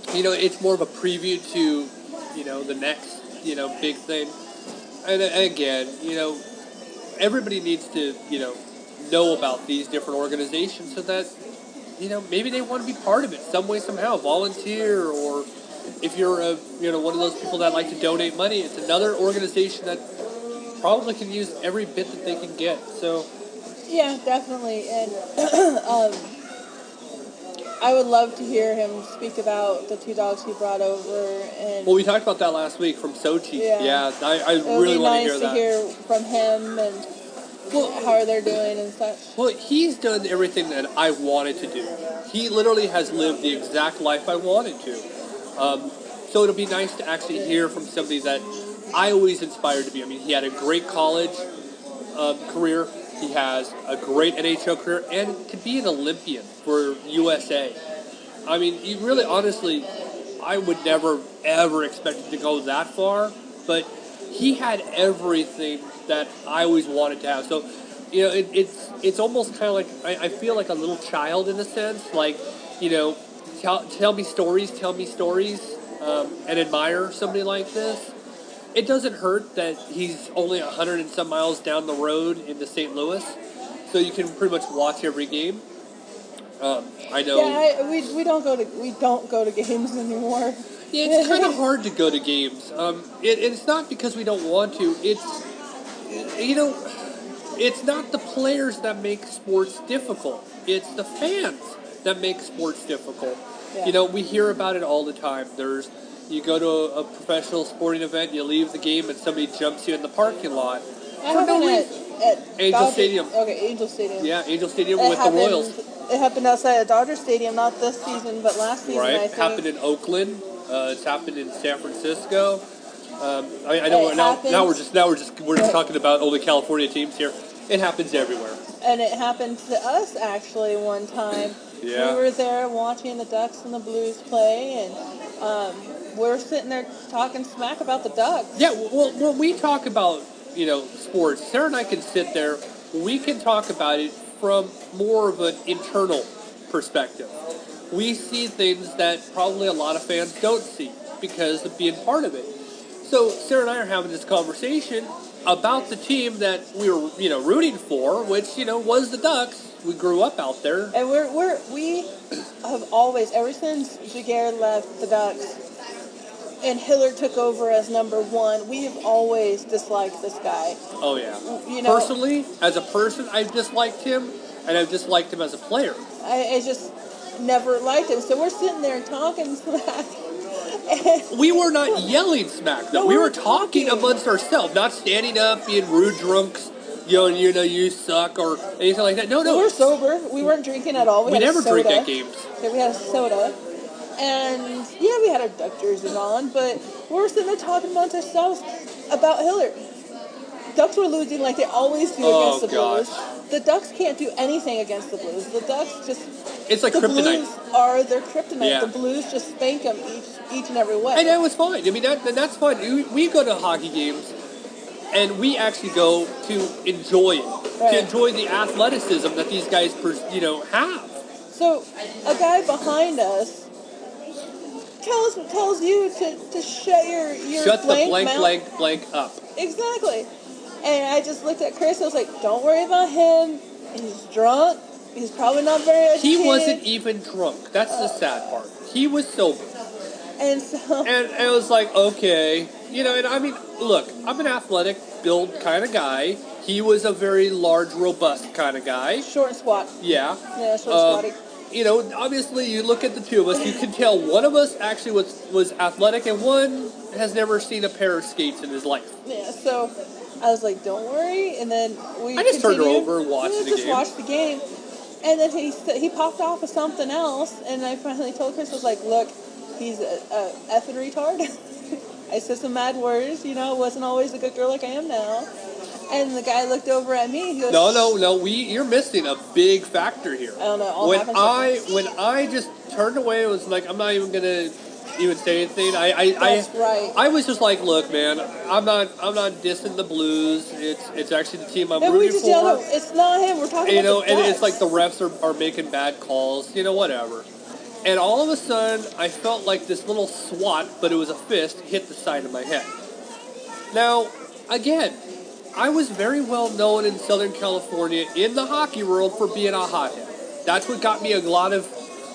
It's more of a preview to, the next, big thing. And again, everybody needs to, know about these different organizations so that, maybe they want to be part of it some way, somehow, volunteer, or if you're one of those people that like to donate money, it's another organization that probably can use every bit that they can get. So, yeah, definitely. And I would love to hear him speak about the 2 dogs he brought over. And well, we talked about that last week from Sochi. Yeah, I really want to hear that. It would be nice to hear from him and how they're doing and such. Well, he's done everything that I wanted to do. He literally has lived the exact life I wanted to. So it'll be nice to actually hear from somebody that I always inspired to be. I mean, he had a great college career. He has a great NHL career, and to be an Olympian for USA. I mean, he really, honestly, I would never, ever expect him to go that far, but he had everything that I always wanted to have. So, it's almost kind of like, I feel like a little child in a sense, like, tell me stories, and admire somebody like this. It doesn't hurt that he's only 100 and some miles down the road into St. Louis, so you can pretty much watch every game. I know. Yeah, we don't go to games anymore. Yeah, it's kind of hard to go to games. It's not because we don't want to. It's it's not the players that make sports difficult. It's the fans that make sports difficult. Yeah. We hear about it all the time. You go to a professional sporting event, you leave the game, and somebody jumps you in the parking lot. For no reason. At Angel Stadium. Okay, Angel Stadium. Yeah, Angel Stadium with the Royals. It happened outside of Dodger Stadium, not this season, but last season, right. I think. It happened in Oakland. It's happened in San Francisco. I know now we're just talking about all the California teams here. It happens everywhere. And it happened to us actually one time. Yeah. We were there watching the Ducks and the Blues play, and we're sitting there talking smack about the Ducks. Yeah, well, when we talk about, sports, Sarah and I can sit there, we can talk about it from more of an internal perspective. We see things that probably a lot of fans don't see because of being part of it. So Sarah and I are having this conversation about the team that we were, rooting for, which, was the Ducks. We grew up out there. And we have always, ever since Jaguar left the Ducks and Hiller took over as number 1, we have always disliked this guy. Oh, yeah. Personally, as a person, I've disliked him, and I've disliked him as a player. never liked him. So we're sitting there and talking smack. We were not yelling smack, though. No, we we were were talking amongst ourselves, not standing up, being rude drunks, you suck, or anything like that. No. We were sober. We weren't drinking at all. We had never a soda. drink at games. Yeah, we had a soda. And, yeah, we had our duck jerseys on, but we were sitting there talking amongst ourselves about Hillary. Ducks were losing like they always do against the Blues. The Ducks can't do anything against the Blues. The Ducks just... It's like the kryptonite. Blues are their kryptonite. Yeah. The Blues just spank them each and every way. And that was fine. I mean, that's fine. We go to hockey games, and we actually go to enjoy it. Right. To enjoy the athleticism that these guys, have. So, a guy behind us tells you to shut your Shut the mouth. blank up. Exactly. And I just looked at Chris. I was like, don't worry about him. He's drunk. He's probably not very educated. He wasn't even drunk. That's the sad part. He was sober. And so... And it was like, okay. And I mean, look, I'm an athletic build kind of guy. He was a very large, robust kind of guy. Short and squat. Yeah. Yeah, short and squatty. Obviously, you look at the two of us, you can tell one of us actually was athletic, and one has never seen a pair of skates in his life. Yeah, so I was like, don't worry. And then I just turned her over and watched the game. Just watched the game. And then he popped off with something else, and I finally told Chris, I was like, look, he's a effing retard. I said some mad words, wasn't always a good girl like I am now. And the guy looked over at me, he goes... No, you're missing a big factor here. I don't know, when I just turned away, it was like, I'm not even gonna even say anything. I was just like, look, man, I'm not dissing the Blues. It's actually the team I'm rooting for. Yelled, it's not him. We're talking about the and Ducks. it's like the refs are making bad calls. Whatever. And all of a sudden, I felt like this little swat, but it was a fist, hit the side of my head. Now, again, I was very well known in Southern California in the hockey world for being a hothead. That's what got me a lot of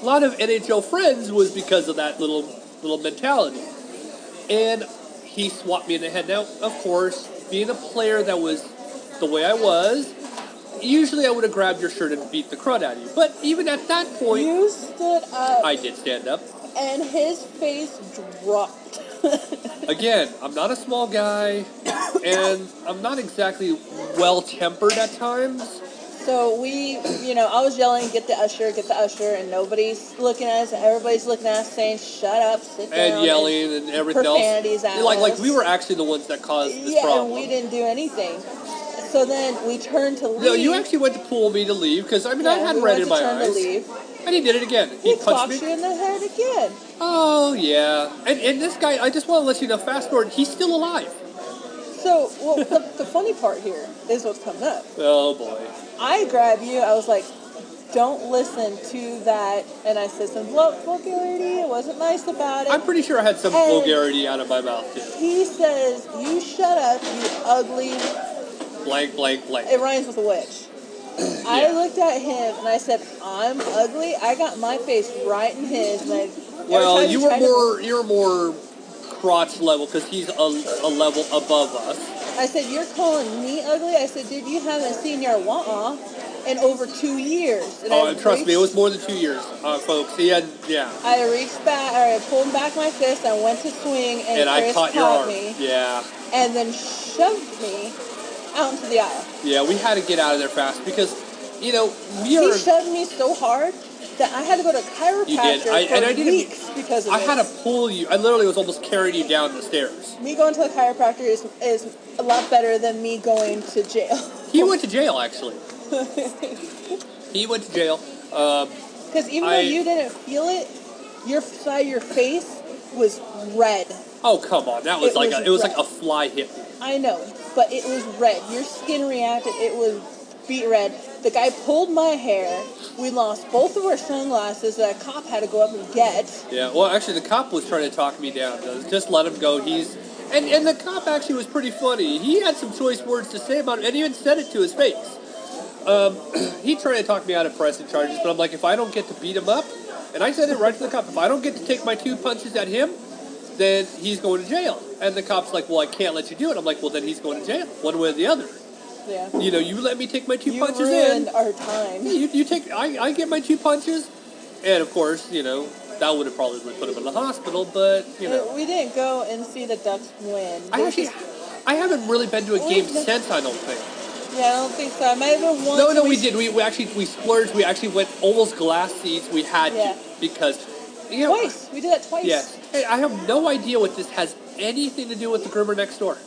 NHL friends, was because of that little mentality. And he swat me in the head. Now, of course, being a player that was the way I was, usually I would have grabbed your shirt and beat the crud out of you. But even at that point... You stood up. I did stand up. And his face dropped. Again, I'm not a small guy, and I'm not exactly well-tempered at times. So I was yelling, get the usher, and nobody's looking at us, and everybody's looking at us saying, shut up, sit down. And yelling and everything profanities else. At like us. We were actually the ones that caused this problem. And we didn't do anything. So then we turned to leave. No, you actually went to pull me to leave, because, I had red in my eyes. To leave. And he did it again. He punched me. You in the head again. Oh, yeah. And this guy, I just want to let you know, fast forward, he's still alive. So, the funny part here is what's coming up. Oh, boy. I grabbed you. I was like, don't listen to that. And I said some vulgarity. It wasn't nice about it. I'm pretty sure I had some vulgarity out of my mouth, too. He says, you shut up, you ugly... Blank. It rhymes with a witch. Yeah. I looked at him and I said, I'm ugly. I got my face right in his. And you were more crotch level, because he's a level above us. I said, you're calling me ugly? I said, dude, you haven't seen your wah in over 2 years. And trust me, it was more than 2 years, folks. I reached back, or I pulled back my fist, I went to swing, and Chris I caught your arm. Me. Yeah. And then shoved me out into the aisle. Yeah, we had to get out of there fast, because, He shoved me so hard that I had to go to chiropractor for weeks because of it. I had to pull you. I literally was almost carrying you down the stairs. Me going to the chiropractor is a lot better than me going to jail. He went to jail, actually. He went to jail. Because even though you didn't feel it, your side of your face was red. Oh, come on. That was it was like a fly hit me. I know, but it was red. Your skin reacted. It was beet red. The guy pulled my hair. We lost both of our sunglasses that a cop had to go up and get. Yeah, well, actually, the cop was trying to talk me down. Just let him go. And the cop actually was pretty funny. He had some choice words to say about it, and even said it to his face. He tried to talk me out of pressing charges, but I'm like, if I don't get to beat him up, and I said it right to the cop, if I don't get to take my 2 punches at him, then he's going to jail. And the cop's like, well, I can't let you do it. I'm like, well, then he's going to jail, one way or the other. Yeah. You let me take my 2 punches in. You ruined our time. You take, I get my 2 punches, And of course, you know, that would have probably put him in the hospital, but, you know. We didn't go and see the Ducks win. I haven't really been to a game since, I don't think. Yeah, I don't think so. I might have been once. No, we did. We splurged. We actually went almost glass seats. We had to because, you know. Twice. We did that twice. Yes. Hey, I have no idea what this has anything to do with the Groomer Next Door.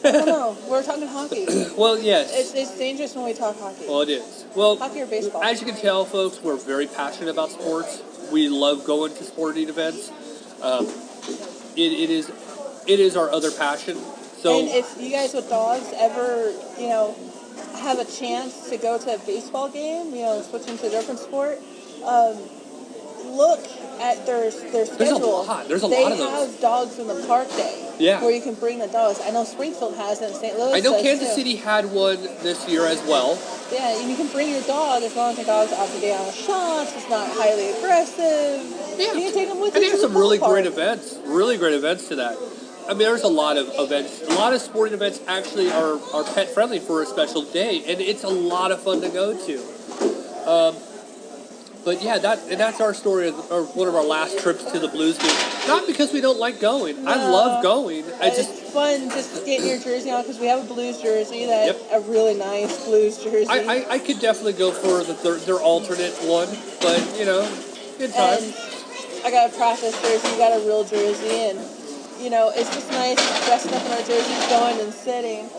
I don't know. We're talking hockey. Well, yes. It's dangerous when we talk hockey. Well, it is. Well, hockey or baseball. As you can tell, folks, we're very passionate about sports. We love going to sporting events. It is our other passion. So, and if you guys with dogs ever, you know, have a chance to go to a baseball game, you know, switching to a different sport, look at their schedule. There's a lot of those. They have dogs in the park day. Yeah. Where you can bring the dogs. I know Springfield has it in St. Louis. I know Kansas City had one this year as well. Yeah, and you can bring your dog as long as the dog's up to date on the shots. It's not highly aggressive. Yeah. You can take them with you. And they have some really great events to that. I mean, there's a lot of events. A lot of sporting events actually are pet friendly for a special day, and it's a lot of fun to go to. But yeah, that's our story of one of our last trips to the Blues game. Not because we don't like going. I love going. It's fun just getting your jersey on because we have a Blues jersey, a really nice Blues jersey. I could definitely go for their alternate one, but you know, good time. And I got a practice jersey, we got a real jersey, and you know, it's just nice dressing up in our jerseys, going and sitting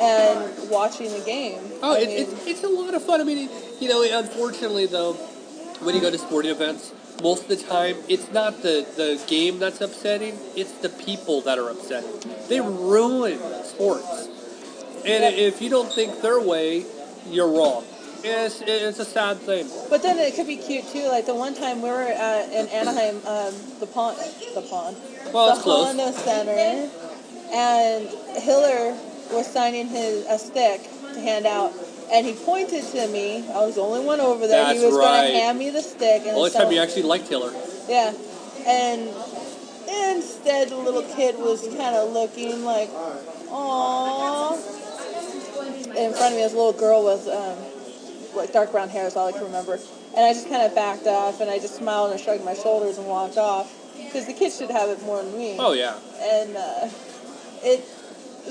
and watching the game. Oh, it's a lot of fun. I mean, you know, unfortunately though, when you go to sporting events, most of the time, it's not the game that's upsetting, it's the people that are upsetting. They ruin sports. And if you don't think their way, you're wrong. It's a sad thing. But then it could be cute, too. Like the one time we were in Anaheim, the pond. Well, it's close. The Honda Center. And Hiller was signing a stick to hand out. And he pointed to me. I was the only one over there. That's he was right. going to hand me the stick. And Only time you actually liked Hiller. Yeah. And instead, the little kid was kind of looking like, aww. In front of me was a little girl with like dark brown hair is all I can remember. And I just kind of backed off, and I just smiled and shrugged my shoulders and walked off. Because the kids should have it more than me. Oh, yeah. And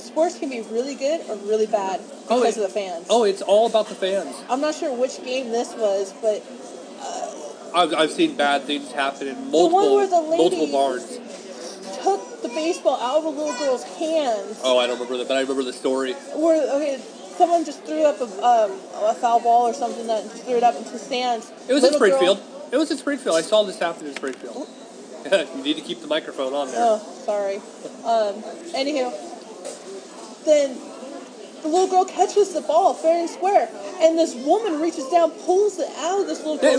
sports can be really good or really bad because of the fans. Oh, it's all about the fans. I'm not sure which game this was, but I've seen bad things happen in multiple barns. Took the baseball out of a little girl's hands. Oh, I don't remember that, but I remember the story. Someone just threw up a foul ball or something that just threw it up into the stands. It was in Springfield. It was in Springfield. I saw this happen in Springfield. You need to keep the microphone on there. Oh, sorry. Anywho, then the little girl catches the ball fair and square, and this woman reaches down, pulls it out of this little girl's hand.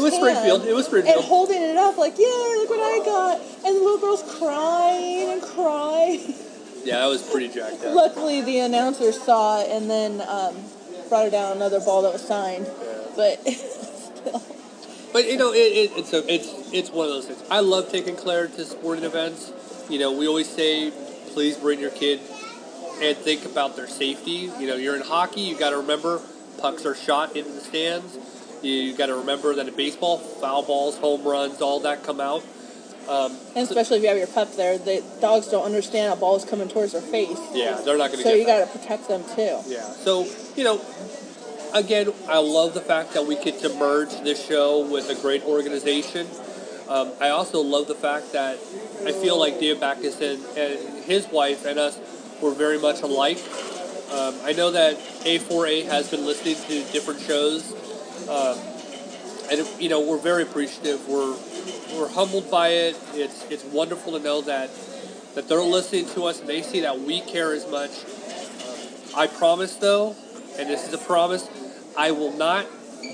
It was Springfield. And holding it up like, yeah, look what I got. And the little girl's crying and crying. Yeah, that was pretty jacked up. Luckily, the announcer saw it and then brought her down another ball that was signed. Yeah. But still. But you know, it's one of those things. I love taking Claire to sporting events. You know, we always say, please bring your kid and think about their safety. You know, you're in hockey, you got to remember pucks are shot into the stands. You got to remember that in baseball, foul balls, home runs, all that come out. And especially if you have your pup there, the dogs don't understand a ball is coming towards their face. Yeah, they're not going to So get you got to protect them too. Yeah. So, you know, again, I love the fact that we get to merge this show with a great organization. I also love the fact that I feel like David Backus and his wife and us were very much alike. I know that A4A has been listening to different shows, and you know, we're very appreciative. We're humbled by it. It's wonderful to know that they're listening to us and they see that we care as much. I promise, though, and this is a promise, I will not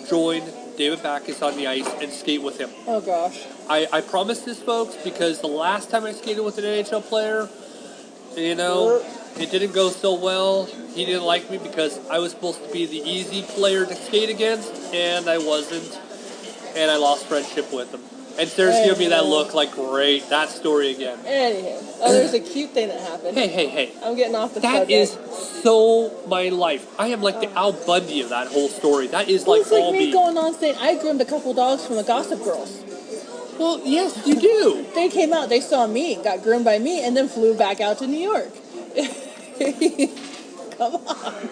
join David Backus on the ice and skate with him. Oh gosh. I promise this, folks, because the last time I skated with an NHL player, you know, it didn't go so well. He didn't like me because I was supposed to be the easy player to skate against, and I wasn't. And I lost friendship with him. And Sarah's giving me that look like, great, that story again. Anywho, there's a cute thing that happened. Hey. I'm getting off the subject. That is so my life. I am like the Al Bundy of that whole story. That is like it's like all me going on saying I groomed a couple dogs from the Gossip Girls. Well, yes, you do. They came out, they saw me, got groomed by me, and then flew back out to New York. Come on.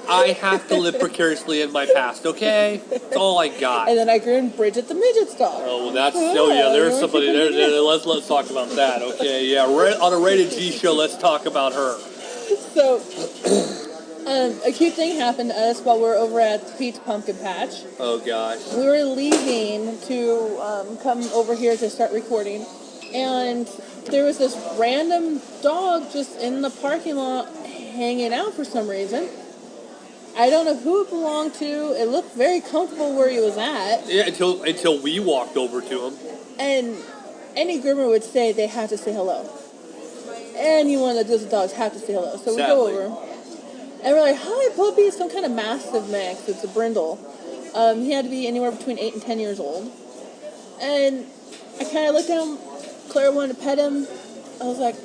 I have to live precariously in my past, okay? That's all I got. And then I groomed Bridget the midget's dog. Oh, well, that's... Oh, yeah, there's somebody there. Let's talk about that, okay? Yeah, on a Rated G show, let's talk about her. So, a cute thing happened to us while we were over at Pete's Pumpkin Patch. Oh, gosh. We were leaving to come over here to start recording, and there was this random dog just in the parking lot hanging out for some reason. I don't know who it belonged to. It looked very comfortable where he was at. Yeah, until we walked over to him. And any groomer would say they have to say hello. Anyone that does the dogs have to say hello. So we go over, and we're like, "Hi, puppy!" It's some kind of massive mix. It's a brindle. He had to be anywhere between 8 and 10 years old. And I kind of looked at him. Claire wanted to pet him. I was like,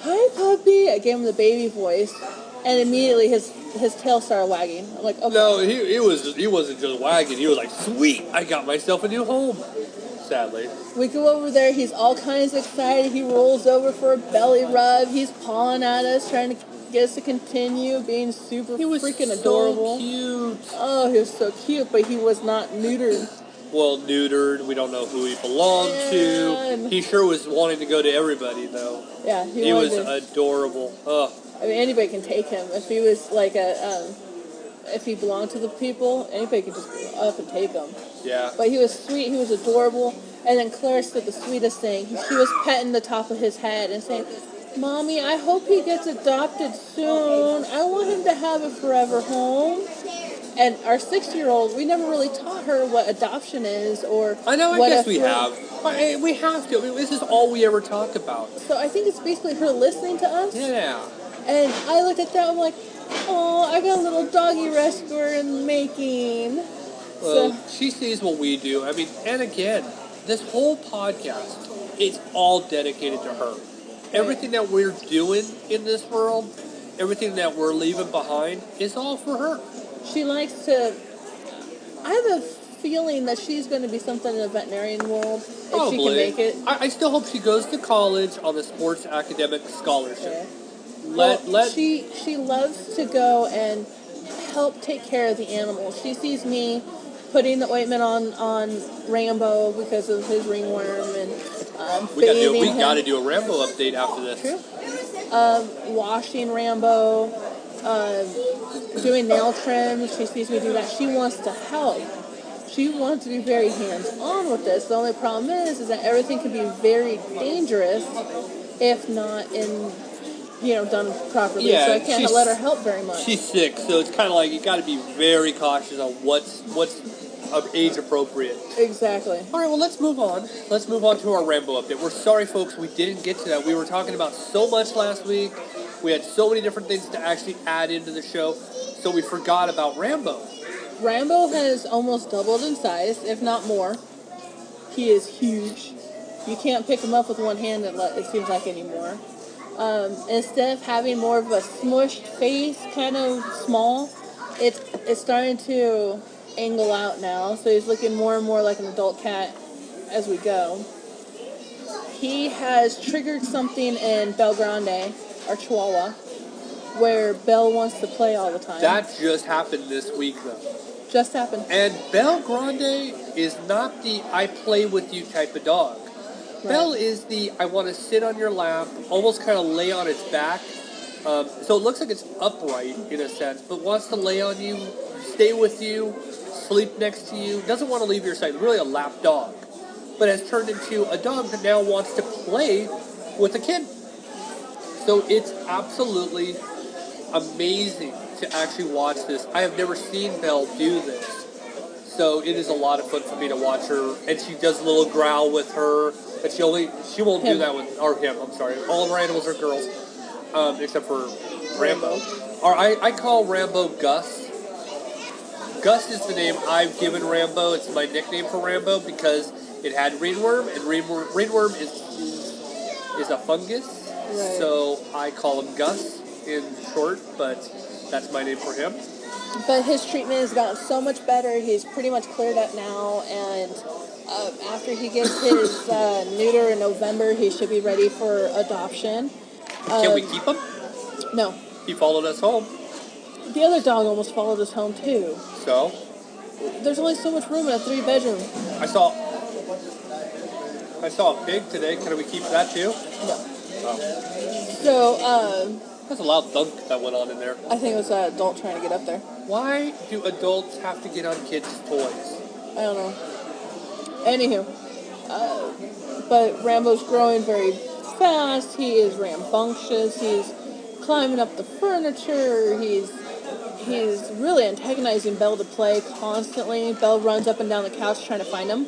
"Hi, puppy!" I gave him the baby voice, and immediately his tail started wagging. I'm like, "Okay." No, he wasn't just wagging. He was like, "Sweet, I got myself a new home." Sadly. We go over there. He's all kinds of excited. He rolls over for a belly rub. He's pawing at us, trying to get us to continue being super freaking adorable. Cute. Oh, he was so cute, but he was not neutered. Well, neutered. We don't know who he belonged to. He sure was wanting to go to everybody, though. Yeah, he was adorable. Oh. I mean, anybody can take him. If he was like if he belonged to the people, anybody could just go up and take him. Yeah. But he was sweet. He was adorable. And then Claire said the sweetest thing. She was petting the top of his head and saying, "Mommy, I hope he gets adopted soon. I want him to have a forever home." And our 6-year-old, we never really taught her what adoption is or I know, I guess we have. We have to. I mean, this is all we ever talk about. So I think it's basically her listening to us. Yeah. And I looked at that, I'm like, "Oh, I got a little doggy rescuer in the making." Well, she sees what we do. I mean, and again, this whole podcast, it's all dedicated to her. Everything that we're doing in this world, everything that we're leaving behind, is all for her. She likes to... I have a feeling that she's going to be something in the veterinarian world, if she can make it. I still hope she goes to college on the sports academic scholarship. Yeah. She loves to go and help take care of the animals. She sees me putting the ointment on Rambo because of his ringworm and we got to do a Rambo update after this. True. Washing Rambo, doing nail trims. She sees me do that. She wants to help. She wants to be very hands-on with this. The only problem is that everything can be very dangerous if not done properly. Yeah, so I can't let her help very much. She's sick, so it's kind of like you got to be very cautious on what's age appropriate. Exactly. All right, well, let's move on. Let's move on to our Rambo update. We're sorry, folks, we didn't get to that. We were talking about so much last week. We had so many different things to actually add into the show, so we forgot about Rambo. Rambo has almost doubled in size, if not more. He is huge. You can't pick him up with one hand, it seems like, anymore. Instead of having more of a smushed face, kind of small, it's starting to angle out now, so he's looking more and more like an adult cat as we go. He has triggered something in Belle Grande, our Chihuahua, where Belle wants to play all the time. That just happened this week, though. Just happened. And Belle Grande is not the I play with you type of dog. Right. Belle is the I want to sit on your lap, almost kind of lay on its back. So it looks like it's upright in a sense, but wants to lay on you, stay with you, sleep next to you, doesn't want to leave your side. Really a lap dog. But has turned into a dog that now wants to play with a kid. So it's absolutely amazing to actually watch this. I have never seen Belle do this. So it is a lot of fun for me to watch her. And she does a little growl with her. But she won't do that with, or him, I'm sorry. All of our animals are girls. Except for Rambo. Or I call Rambo Gus. Gus is the name I've given Rambo. It's my nickname for Rambo because it had ringworm, and ringworm is a fungus. Right. So I call him Gus in short, but that's my name for him. But his treatment has gotten so much better. He's pretty much cleared up now, and After he gets his neuter in November, he should be ready for adoption. Can we keep him? No. He followed us home. The other dog almost followed us home, too. So? There's only so much room in a 3-bedroom. I saw a pig today. Can we keep that too? No. Oh. So, That's a loud thunk that went on in there. I think it was an adult trying to get up there. Why do adults have to get on kids' toys? I don't know. Anywho. But Rambo's growing very fast. He is rambunctious. He's climbing up the furniture. He's really antagonizing Belle to play constantly. Belle runs up and down the couch trying to find him.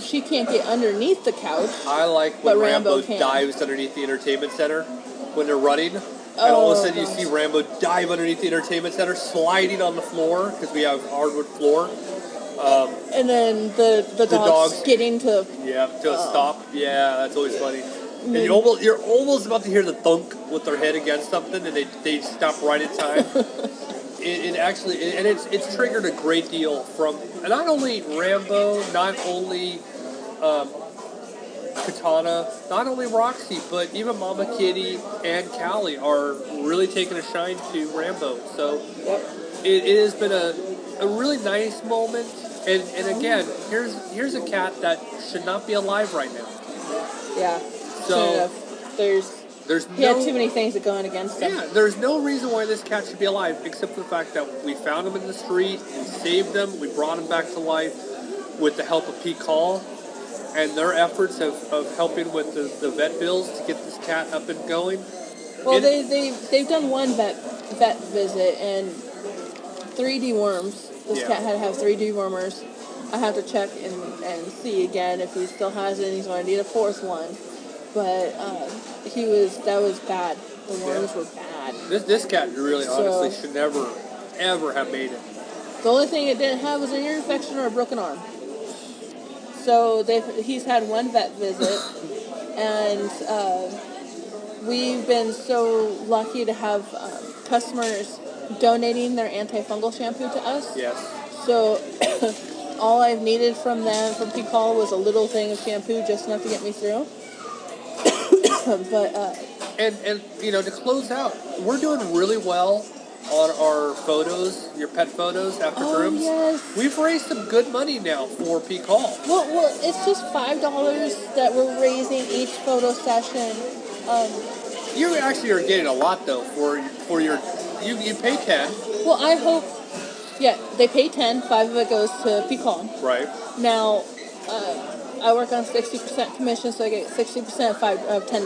She can't get underneath the couch. I like when Rambo can. dives underneath the entertainment center when they're running. And all of a sudden you see Rambo dive underneath the entertainment center, sliding on the floor, because we have hardwood floor. And then the dog's skidding to... Yeah, to a stop. Yeah, that's always funny. And you're almost about to hear the thunk with their head against something, and they stop right in time. It's triggered a great deal from not only Rambo, not only Katana, not only Roxy, but even Mama Kitty and Callie are really taking a shine to Rambo. So it has been a really nice moment. And again, here's a cat that should not be alive right now. Yeah. So he had too many things that going against him. Yeah, there's no reason why this cat should be alive, except for the fact that we found him in the street, we saved him, we brought him back to life with the help of PETcall and their efforts of helping with the vet bills to get this cat up and going. Well, they've done one vet visit and 3 deworms. This cat had to have 3 dewormers. I have to check and see again if he still has it. He's going to need a 4th one. But that was bad. The worms were bad. This cat really, honestly, should never, ever have made it. The only thing it didn't have was an ear infection or a broken arm. So he's had 1 vet visit, and we've been so lucky to have customers donating their antifungal shampoo to us. Yes. So all I've needed from them, from PETcall, was a little thing of shampoo, just enough to get me through. But and to close out, we're doing really well on our photos, your pet photos after grooms. Yes. We've raised some good money now for PETcall. Well, it's just $5 that we're raising each photo session. You actually are getting a lot though for your you pay $10. Well, I hope. Yeah, they pay $10. $5 of it goes to PETcall. Right. Now, I work on 60% commission, so I get 60% of $10.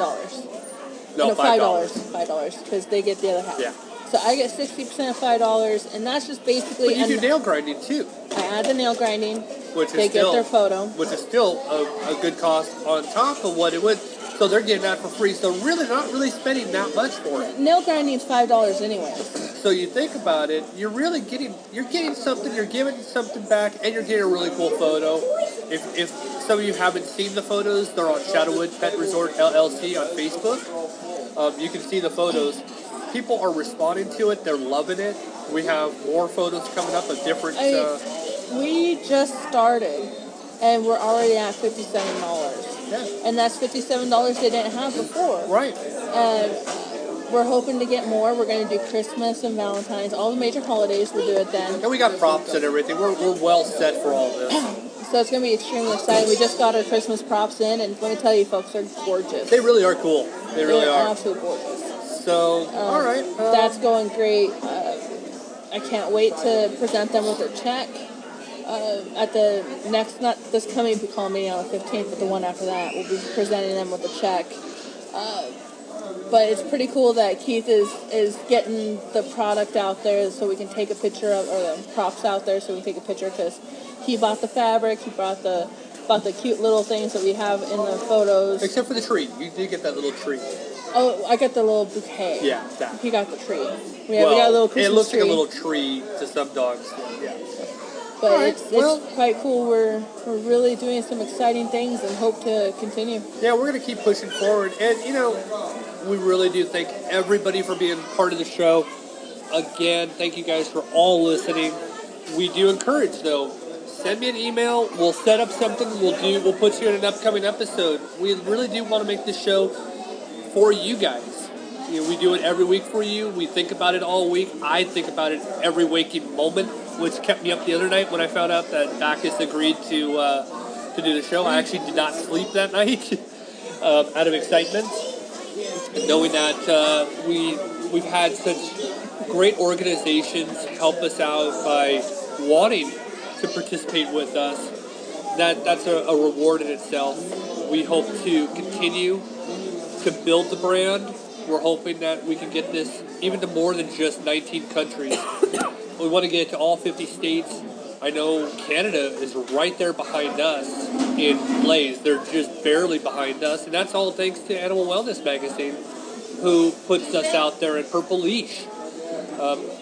No, $5. $5 because they get the other half. Yeah. So I get 60% of $5, and that's just basically. But you do nail grinding too. I add the nail grinding. They get their photo. Which is still a good cost on top of what it would. So they're getting that for free. So really not really spending that much for it. Nail grinding is $5 anyway. So you think about it, you're getting something, you're giving something back, and you're getting a really cool photo. If some of you haven't seen the photos, they're on Shadowood Pet Resort LLC on Facebook. You can see the photos. People are responding to it. They're loving it. We have more photos coming up of different... we just started, and we're already at $57. Yeah. And that's $57 they didn't have before. Right. And we're hoping to get more. We're going to do Christmas and Valentine's. All the major holidays, we'll do it then. And we got props and everything. We're well set for all this. So it's going to be extremely exciting. We just got our Christmas props in, and let me tell you, folks, they're gorgeous. They really are cool. They really are. Absolutely gorgeous. So, all right. That's going great. I can't wait to present them with their check. At the next, not this coming PETcall meeting on the 15th, but the one after that, we'll be presenting them with a check. But it's pretty cool that Keith is getting the product out there so we can take a picture of, or the props out there so we can take a picture, because he bought the fabric, he bought the cute little things that we have in the photos. Except for the tree. You did get that little tree. Oh, I got the little bouquet. Yeah, that. He got the tree. We got a little Christmas it looks tree. like a little tree to some dogs. Yeah. But it's quite cool. We're really doing some exciting things and hope to continue. Yeah, we're going to keep pushing forward. And, we really do thank everybody for being part of the show. Again, thank you guys for all listening. We do encourage, though, send me an email. We'll set up something. We'll put you in an upcoming episode. We really do want to make this show for you guys. We do it every week for you. We think about it all week. I think about it every waking moment, which kept me up the other night when I found out that Bacchus agreed to do the show. I actually did not sleep that night out of excitement, knowing that we've had such great organizations help us out by wanting to participate with us. That's a reward in itself. We hope to continue to build the brand. We're hoping that we can get this even to more than just 19 countries. We want to get it to all 50 states. I know Canada is right there behind us in plays. They're just barely behind us, and that's all thanks to Animal Wellness Magazine, who puts us out there in Purple Leash.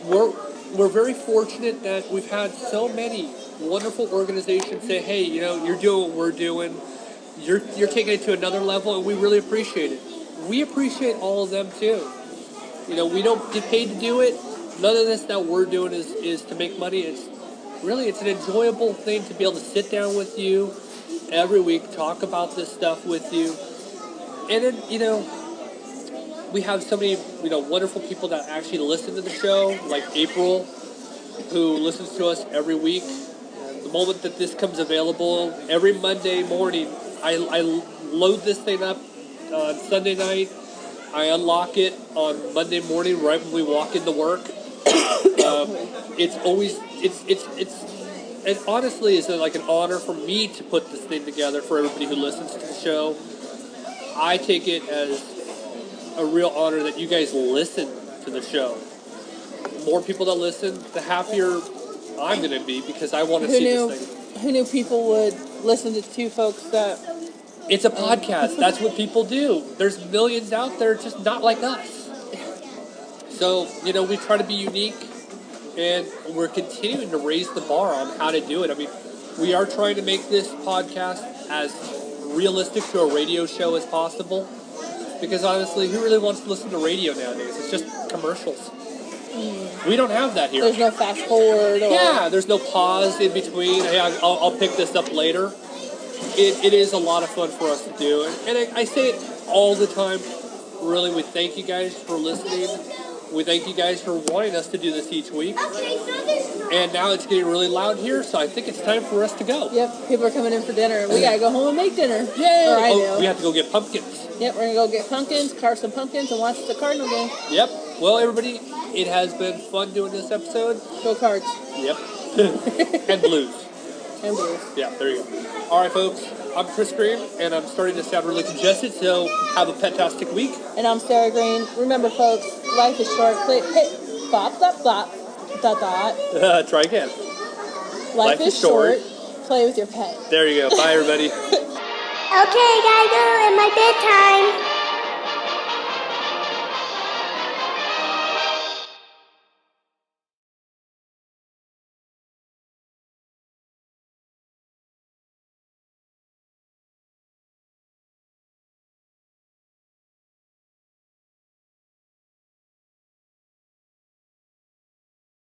We're very fortunate that we've had so many wonderful organizations say, hey, you're doing what we're doing. You're taking it to another level, and we really appreciate it. We appreciate all of them, too. We don't get paid to do it. None of this that we're doing is to make money. It's an enjoyable thing to be able to sit down with you every week, talk about this stuff with you. And then, we have so many, wonderful people that actually listen to the show, like April, who listens to us every week. The moment that this comes available, every Monday morning, I load this thing up on Sunday night. I unlock it on Monday morning right when we walk into work. It honestly is like an honor for me to put this thing together for everybody who listens to the show. I take it as a real honor that you guys listen to the show. The more people that listen, the happier I'm going to be, because I want to see this thing. Who knew people would listen to two folks that... It's a podcast. That's what people do. There's millions out there just not like us. So, we try to be unique, and we're continuing to raise the bar on how to do it. I mean, we are trying to make this podcast as realistic to a radio show as possible, because honestly, who really wants to listen to radio nowadays? It's just commercials. We don't have that here. There's no fast forward. Yeah, there's no pause in between. Hey, I'll pick this up later. It is a lot of fun for us to do. And I say it all the time. Really, we thank you guys for listening. We thank you guys for wanting us to do this each week. And now it's getting really loud here, so I think it's time for us to go. Yep, people are coming in for dinner. We gotta go home and make dinner. Yay! Or I do. We have to go get pumpkins. Yep, we're gonna go get pumpkins, carve some pumpkins, and watch the Cardinal game. Yep. Well, everybody, it has been fun doing this episode. Go Cards. Yep. And Blues. And Blues. Yeah, there you go. All right, folks. I'm Chris Green, and I'm starting to sound really congested, so have a pet-tastic week. And I'm Sarah Green. Remember, folks, life is short. Play, bop, bop, bop, dot, dot. Try again. Life is short. Play with your pet. There you go. Bye, everybody. Okay, gotta go. It's my bedtime.